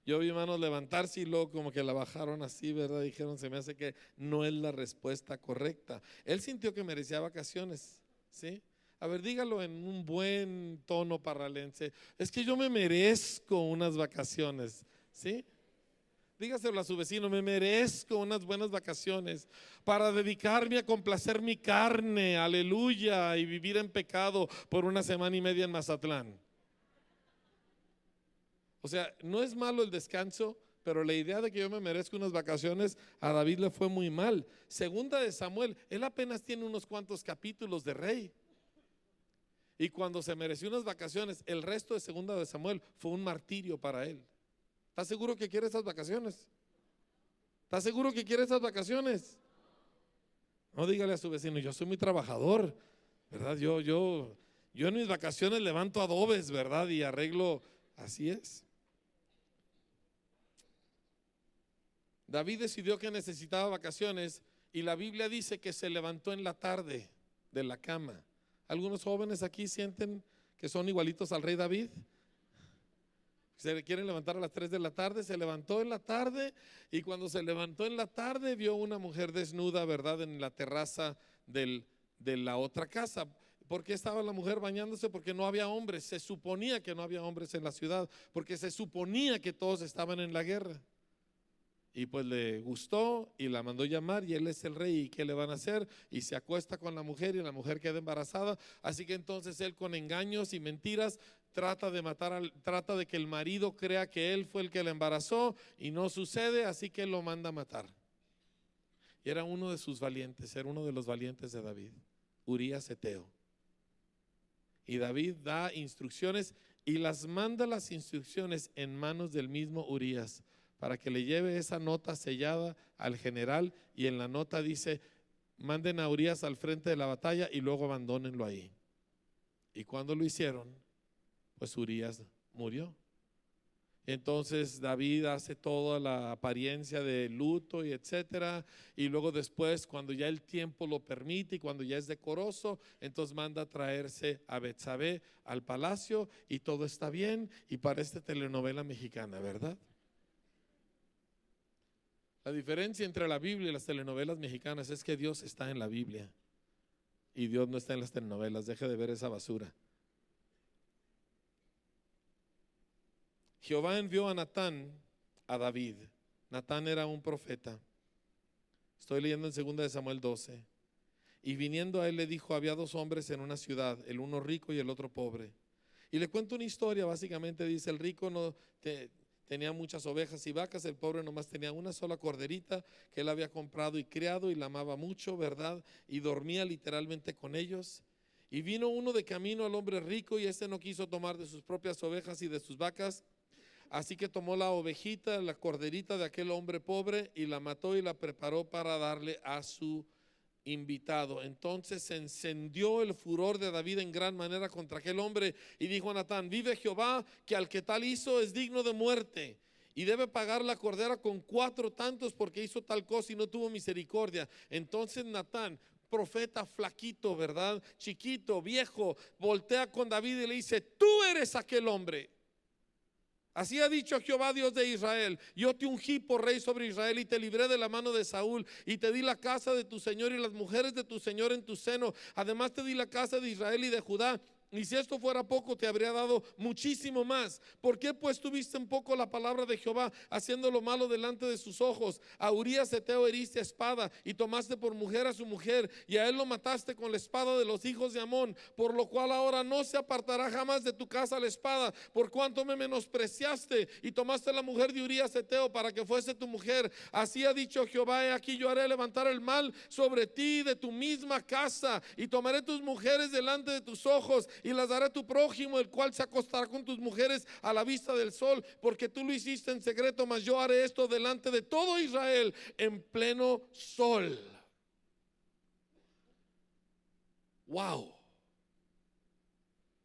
Yo vi manos levantarse y luego como que la bajaron así, ¿verdad? Dijeron, se me hace que no es la respuesta correcta. Él sintió que merecía vacaciones, ¿sí? A ver, dígalo en un buen tono parralense. Es que yo me merezco unas vacaciones, ¿sí? Dígaselo a su vecino, me merezco unas buenas vacaciones para dedicarme a complacer mi carne, aleluya, y vivir en pecado por una semana y media en Mazatlán. O sea, no es malo el descanso, pero la idea de que yo me merezco unas vacaciones, a David le fue muy mal. Segunda de Samuel, él apenas tiene unos cuantos capítulos de rey. Y cuando se mereció unas vacaciones, el resto de Segunda de Samuel fue un martirio para él. ¿Estás seguro que quiere esas vacaciones? ¿Estás seguro que quiere esas vacaciones? No, dígale a su vecino, yo soy muy trabajador, ¿verdad? Yo en mis vacaciones levanto adobes, ¿verdad? Y arreglo, así es. David decidió que necesitaba vacaciones y la Biblia dice que se levantó en la tarde de la cama. ¿Algunos jóvenes aquí sienten que son igualitos al rey David? Se quieren levantar a las 3 de la tarde, se levantó en la tarde, y cuando se levantó en la tarde vio una mujer desnuda, ¿verdad? En la terraza de la otra casa. ¿Por qué estaba la mujer bañándose? Porque no había hombres. Se suponía que no había hombres en la ciudad, porque se suponía que todos estaban en la guerra. Y pues le gustó y la mandó llamar, y él es el rey, ¿y qué le van a hacer? Y se acuesta con la mujer y la mujer queda embarazada. Así que entonces él, con engaños y mentiras, trata de que el marido crea que él fue el que la embarazó, y no sucede, así que él lo manda a matar. Y era uno de sus valientes, era uno de los valientes de David, Urías Eteo. Y David da instrucciones y las manda las instrucciones en manos del mismo Urías, para que le lleve esa nota sellada al general, y en la nota dice, manden a Urías al frente de la batalla y luego abandónenlo ahí. Y cuando lo hicieron, pues Urías murió. Entonces David hace toda la apariencia de luto y etcétera, y luego después, cuando ya el tiempo lo permite y cuando ya es decoroso, entonces manda a traerse a Betsabé al palacio, y todo está bien, y parece telenovela mexicana, ¿verdad? La diferencia entre la Biblia y las telenovelas mexicanas es que Dios está en la Biblia y Dios no está en las telenovelas. Deje de ver esa basura. Jehová envió a Natán a David. Natán era un profeta. Estoy leyendo en 2 de Samuel 12. Y viniendo a él le dijo, había dos hombres en una ciudad, el uno rico y el otro pobre. Y le cuento una historia, básicamente dice, el rico tenía muchas ovejas y vacas, el pobre nomás tenía una sola corderita que él había comprado y criado, y la amaba mucho, ¿verdad? Y dormía literalmente con ellos. Y vino uno de camino al hombre rico, y este no quiso tomar de sus propias ovejas y de sus vacas. Así que tomó la ovejita, la corderita de aquel hombre pobre, y la mató y la preparó para darle a su invitado. Entonces se encendió el furor de David en gran manera contra aquel hombre, y dijo a Natán, vive Jehová, que al que tal hizo es digno de muerte, y debe pagar la cordera con 4 tantos, porque hizo tal cosa y no tuvo misericordia. Entonces Natán, profeta flaquito, ¿verdad? Chiquito, viejo, voltea con David y le dice, tú eres aquel hombre. Así ha dicho Jehová, Dios de Israel, yo te ungí por rey sobre Israel y te libré de la mano de Saúl, y te di la casa de tu señor y las mujeres de tu señor en tu seno. Además te di la casa de Israel y de Judá y si esto fuera poco, te habría dado muchísimo más. ¿Por qué pues tuviste en poco la palabra de Jehová, haciendo lo malo delante de sus ojos? A Urías Heteo heriste a espada, y tomaste por mujer a su mujer, y a él lo mataste con la espada de los hijos de Amón, por lo cual ahora no se apartará jamás de tu casa la espada, por cuanto me menospreciaste, y tomaste la mujer de Urías Heteo para que fuese tu mujer. Así ha dicho Jehová: he aquí yo haré levantar el mal sobre ti de tu misma casa, y tomaré tus mujeres delante de tus ojos, y las daré a tu prójimo, el cual se acostará con tus mujeres a la vista del sol, porque tú lo hiciste en secreto, mas yo haré esto delante de todo Israel en pleno sol. Wow.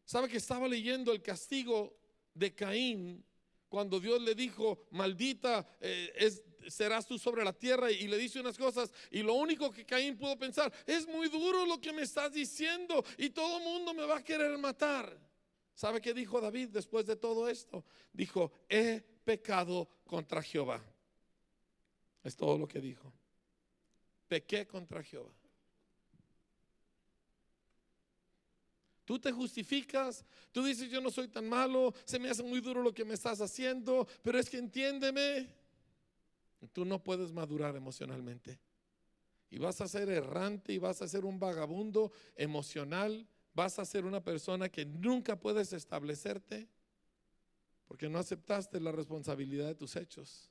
¿Sabe que estaba leyendo el castigo de Caín cuando Dios le dijo: maldita serás tú sobre la tierra, y le dice unas cosas, y lo único que Caín pudo pensar: es muy duro lo que me estás diciendo y todo el mundo me va a querer matar? ¿Sabe qué dijo David después de todo esto? Dijo: he pecado contra Jehová. Es todo lo que dijo. Pequé contra Jehová. Tú te justificas, tú dices: yo no soy tan malo, se me hace muy duro lo que me estás haciendo, pero es que entiéndeme. Tú no puedes madurar emocionalmente, y vas a ser errante, y vas a ser un vagabundo emocional, vas a ser una persona que nunca puedes establecerte, porque no aceptaste la responsabilidad de tus hechos.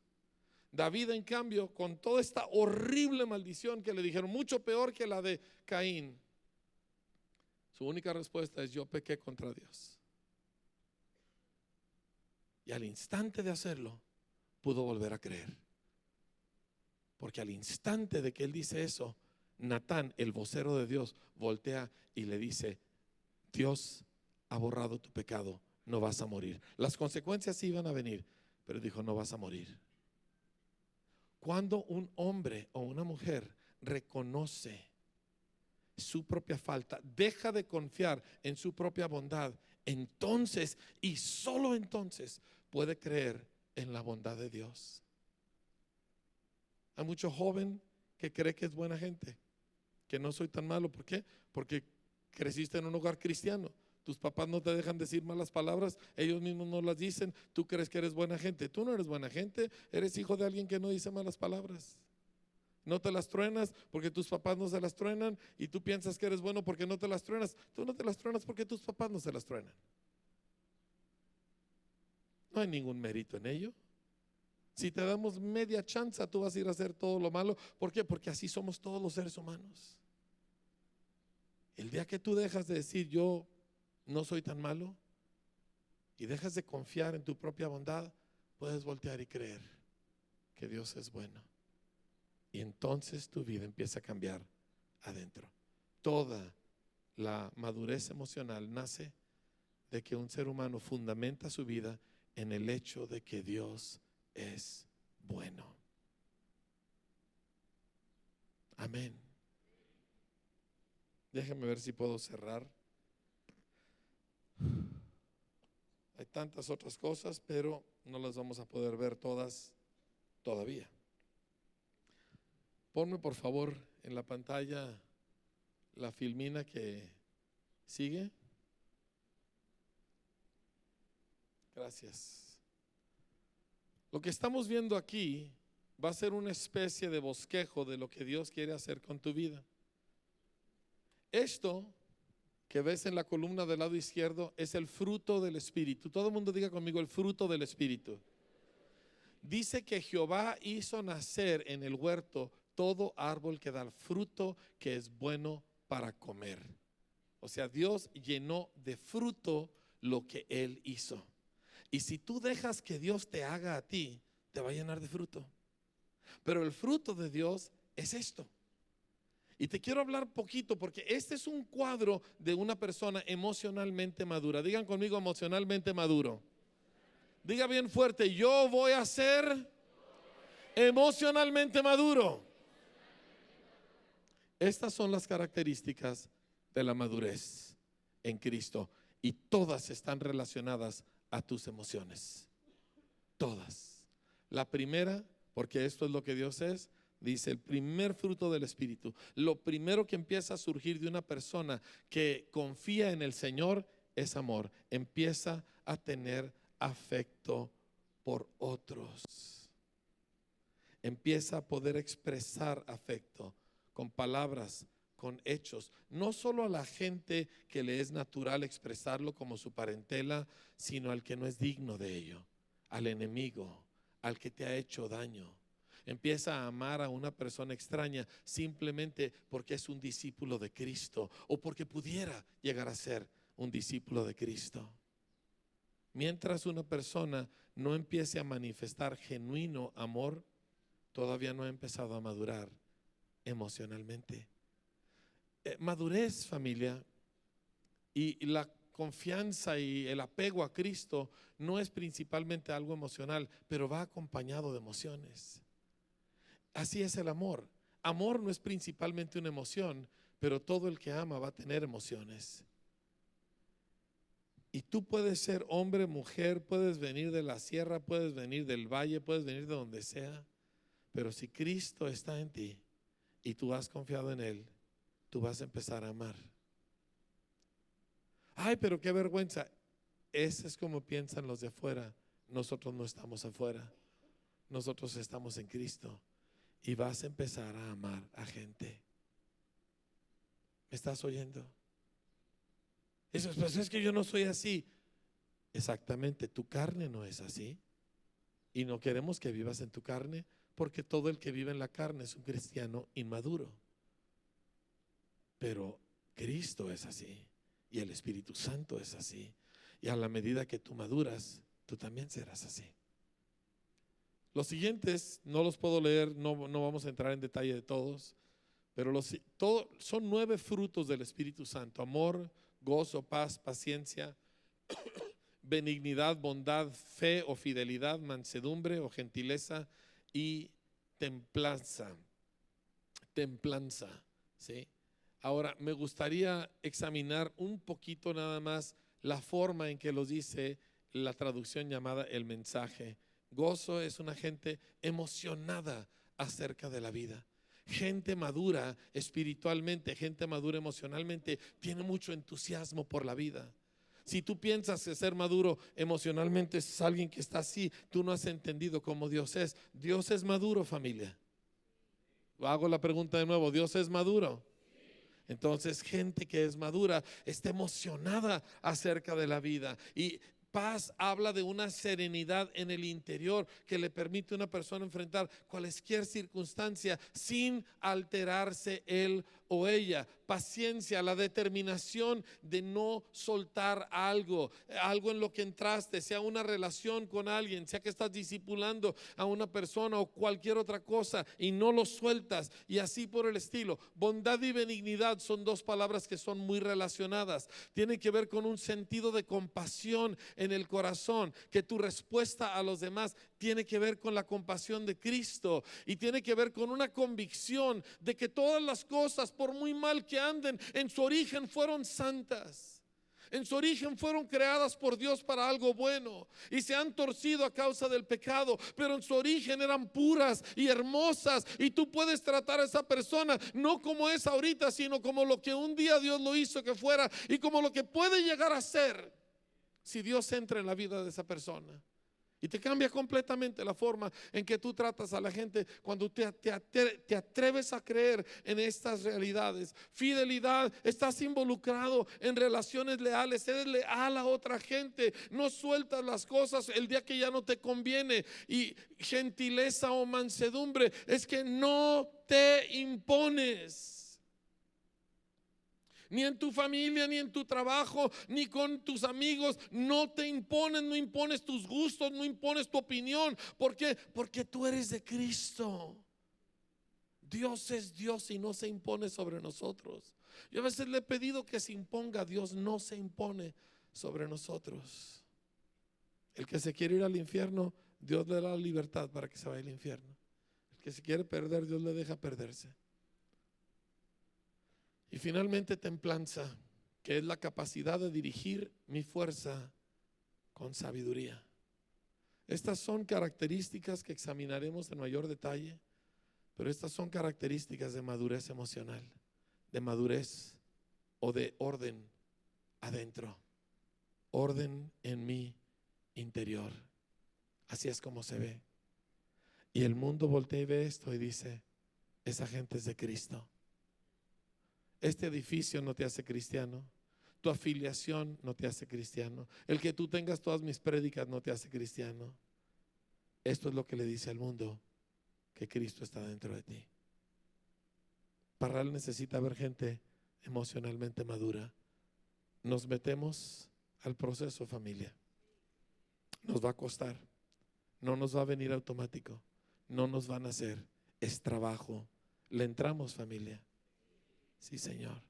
David, en cambio, con toda esta horrible maldición que le dijeron, mucho peor que la de Caín, su única respuesta es: yo pequé contra Dios. Y al instante de hacerlo, pudo volver a creer. Porque al instante de que él dice eso, Natán, el vocero de Dios, voltea y le dice: Dios ha borrado tu pecado, no vas a morir. Las consecuencias sí iban a venir, pero dijo: no vas a morir. Cuando un hombre o una mujer reconoce su propia falta, deja de confiar en su propia bondad, entonces y solo entonces puede creer en la bondad de Dios. Hay mucho joven que cree que es buena gente, que no soy tan malo. ¿Por qué? Porque creciste en un hogar cristiano. Tus papás no te dejan decir malas palabras, ellos mismos no las dicen. Tú crees que eres buena gente. Tú no eres buena gente, eres hijo de alguien que no dice malas palabras. No te las truenas porque tus papás no se las truenan, y tú piensas que eres bueno porque no te las truenas. Tú no te las truenas porque tus papás no se las truenan. No hay ningún mérito en ello. Si te damos media chance, tú vas a ir a hacer todo lo malo. ¿Por qué? Porque así somos todos los seres humanos. El día que tú dejas de decir: yo no soy tan malo, y dejas de confiar en tu propia bondad, puedes voltear y creer que Dios es bueno. Y entonces tu vida empieza a cambiar adentro. Toda la madurez emocional nace de que un ser humano fundamenta su vida en el hecho de que Dios es bueno. Amén. Déjenme ver si puedo cerrar. Hay tantas otras cosas, pero no las vamos a poder ver todas todavía. Ponme por favor en la pantalla la filmina que sigue. Gracias. Lo que estamos viendo aquí va a ser una especie de bosquejo de lo que Dios quiere hacer con tu vida. Esto que ves en la columna del lado izquierdo es el fruto del Espíritu. Todo el mundo diga conmigo: el fruto del Espíritu. Dice que Jehová hizo nacer en el huerto todo árbol que da fruto, que es bueno para comer. O sea, Dios llenó de fruto lo que Él hizo. Y si tú dejas que Dios te haga a ti, te va a llenar de fruto. Pero el fruto de Dios es esto. Y te quiero hablar poquito, porque este es un cuadro de una persona emocionalmente madura. Digan conmigo: emocionalmente maduro. Diga bien fuerte: yo voy a ser emocionalmente maduro. Estas son las características de la madurez en Cristo, y todas están relacionadas a tus emociones. Todas. La primera, porque esto es lo que Dios es, dice: el primer fruto del Espíritu. Lo primero que empieza a surgir de una persona que confía en el Señor es amor. Empieza a tener afecto por otros. Empieza a poder expresar afecto con palabras, con hechos. No solo a la gente que le es natural expresarlo como su parentela, sino al que no es digno de ello, al enemigo, al que te ha hecho daño. Empieza a amar a una persona extraña simplemente porque es un discípulo de Cristo o porque pudiera llegar a ser un discípulo de Cristo. Mientras una persona no empiece a manifestar genuino amor, todavía no ha empezado a madurar emocionalmente. Madurez, familia, y la confianza y el apego a Cristo no es principalmente algo emocional, pero va acompañado de emociones. Así es el amor. Amor no es principalmente una emoción, pero todo el que ama va a tener emociones. Y tú puedes ser hombre, mujer, puedes venir de la sierra, puedes venir del valle, puedes venir de donde sea, pero si Cristo está en ti y tú has confiado en Él, tú vas a empezar a amar. Ay, pero qué vergüenza. Ese es como piensan los de afuera. Nosotros no estamos afuera. Nosotros estamos en Cristo. Y vas a empezar a amar a gente. ¿Me estás oyendo? Eso pues es que yo no soy así. Exactamente, tu carne no es así. Y no queremos que vivas en tu carne, porque todo el que vive en la carne es un cristiano inmaduro. Pero Cristo es así. Y el Espíritu Santo es así. Y a la medida que tú maduras, tú también serás así. Los siguientes no los puedo leer, no vamos a entrar en detalle de todos, pero son 9 frutos del Espíritu Santo: amor, gozo, paz, paciencia, benignidad, bondad, fe o fidelidad, mansedumbre o gentileza y templanza. Templanza, ¿sí? Ahora, me gustaría examinar un poquito nada más la forma en que los dice la traducción llamada el mensaje. Gozo es una gente emocionada acerca de la vida. Gente madura espiritualmente, gente madura emocionalmente, tiene mucho entusiasmo por la vida. Si tú piensas que ser maduro emocionalmente es alguien que está así, tú no has entendido cómo Dios es. Dios es maduro, familia. Hago la pregunta de nuevo, ¿Dios es maduro? Entonces, gente que es madura está emocionada acerca de la vida. Y paz habla de una serenidad en el interior que le permite a una persona enfrentar cualquier circunstancia sin alterarse él o ella. Paciencia, la determinación de no soltar algo en lo que entraste, sea una relación con alguien, sea que estás discipulando a una persona o cualquier otra cosa y no lo sueltas, y así por el estilo. Bondad y benignidad son 2 palabras que son muy relacionadas. Tienen que ver con un sentido de compasión en el corazón, que tu respuesta a los demás tiene que ver con la compasión de Cristo y tiene que ver con una convicción de que todas las cosas, por muy mal que anden, en su origen fueron santas. En su origen fueron creadas por Dios para algo bueno y se han torcido a causa del pecado, pero en su origen eran puras y hermosas, y tú puedes tratar a esa persona no como es ahorita, sino como lo que un día Dios lo hizo que fuera y como lo que puede llegar a ser si Dios entra en la vida de esa persona. Y te cambia completamente la forma en que tú tratas a la gente cuando te atreves a creer en estas realidades. Fidelidad, estás involucrado en relaciones leales, eres leal a otra gente, no sueltas las cosas el día que ya no te conviene. Y gentileza o mansedumbre es que no te impones. Ni en tu familia, ni en tu trabajo, ni con tus amigos. No te impones, no impones tus gustos, no impones tu opinión. ¿Por qué? Porque tú eres de Cristo. Dios es Dios y no se impone sobre nosotros. Yo a veces le he pedido que se imponga. Dios no se impone sobre nosotros. El que se quiere ir al infierno, Dios le da la libertad para que se vaya al infierno. El que se quiere perder, Dios le deja perderse. Y finalmente templanza, que es la capacidad de dirigir mi fuerza con sabiduría. Estas son características que examinaremos en mayor detalle, pero estas son características de madurez emocional, de madurez o de orden adentro. orden en mi interior. Así es como se ve. Y el mundo voltea y ve esto y dice: esa gente es de Cristo. Este edificio no te hace cristiano. Tu afiliación no te hace cristiano. El que tú tengas todas mis prédicas no te hace cristiano. Esto es lo que le dice al mundo: que Cristo está dentro de ti. Parral necesita ver gente emocionalmente madura. Nos metemos al proceso, familia. Nos va a costar. No nos va a venir automático. No nos van a hacer. Es trabajo. Le entramos, familia. Sí, Señor.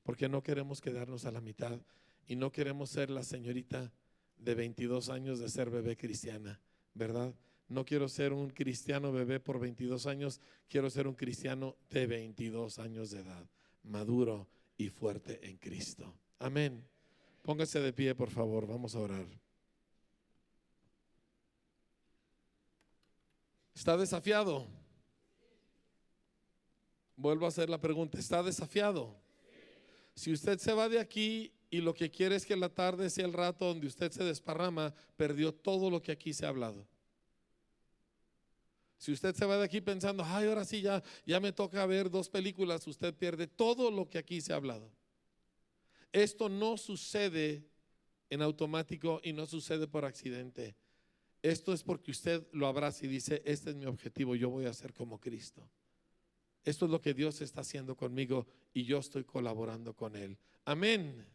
Porque no queremos quedarnos a la mitad y no queremos ser la señorita de 22 años de ser bebé cristiana, ¿verdad? No quiero ser un cristiano bebé por 22 años, quiero ser un cristiano de 22 años de edad, maduro y fuerte en Cristo. Amén. Póngase de pie, por favor, vamos a orar. ¿Está desafiado? Vuelvo a hacer la pregunta, ¿está desafiado? Si usted se va de aquí y lo que quiere es que la tarde sea el rato donde usted se desparrama, perdió todo lo que aquí se ha hablado. Si usted se va de aquí pensando: ay, ahora sí ya me toca ver 2 películas, usted pierde todo lo que aquí se ha hablado. Esto no sucede en automático y no sucede por accidente. Esto es porque usted lo abraza y dice: este es mi objetivo, yo voy a ser como Cristo. Esto es lo que Dios está haciendo conmigo y yo estoy colaborando con Él. Amén.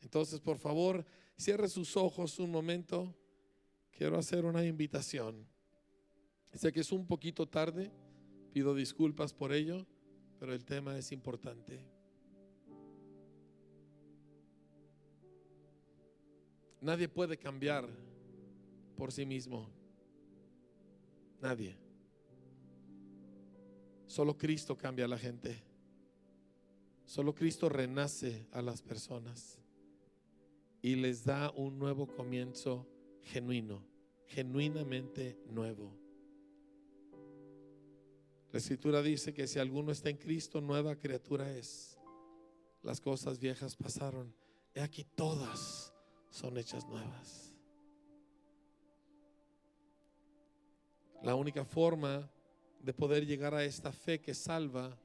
Entonces, por favor, cierre sus ojos un momento. Quiero hacer una invitación. Sé que es un poquito tarde, pido disculpas por ello, pero el tema es importante. Nadie puede cambiar por sí mismo. Nadie. Solo Cristo cambia a la gente. Solo Cristo renace a las personas y les da un nuevo comienzo genuino, genuinamente nuevo. La Escritura dice que si alguno está en Cristo, nueva criatura es. Las cosas viejas pasaron, he aquí todas son hechas nuevas. La única forma de poder llegar a esta fe que salva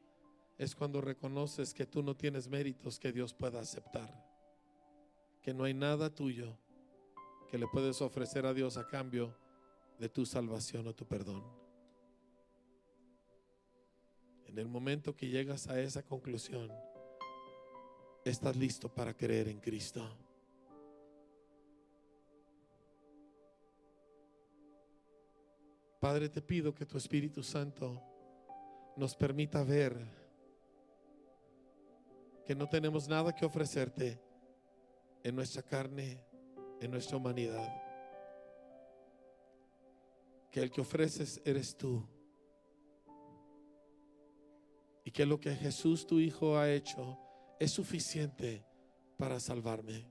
es cuando reconoces que tú no tienes méritos que Dios pueda aceptar, que no hay nada tuyo que le puedes ofrecer a Dios a cambio de tu salvación o tu perdón. En el momento que llegas a esa conclusión, estás listo para creer en Cristo. Padre, te pido que tu Espíritu Santo nos permita ver que no tenemos nada que ofrecerte en nuestra carne, en nuestra humanidad. Que el que ofreces eres tú. Y que lo que Jesús, tu Hijo, ha hecho es suficiente para salvarme.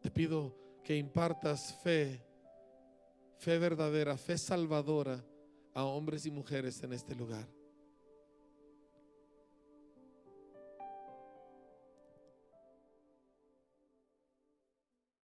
Te pido que impartas fe verdadera, fe salvadora a hombres y mujeres en este lugar.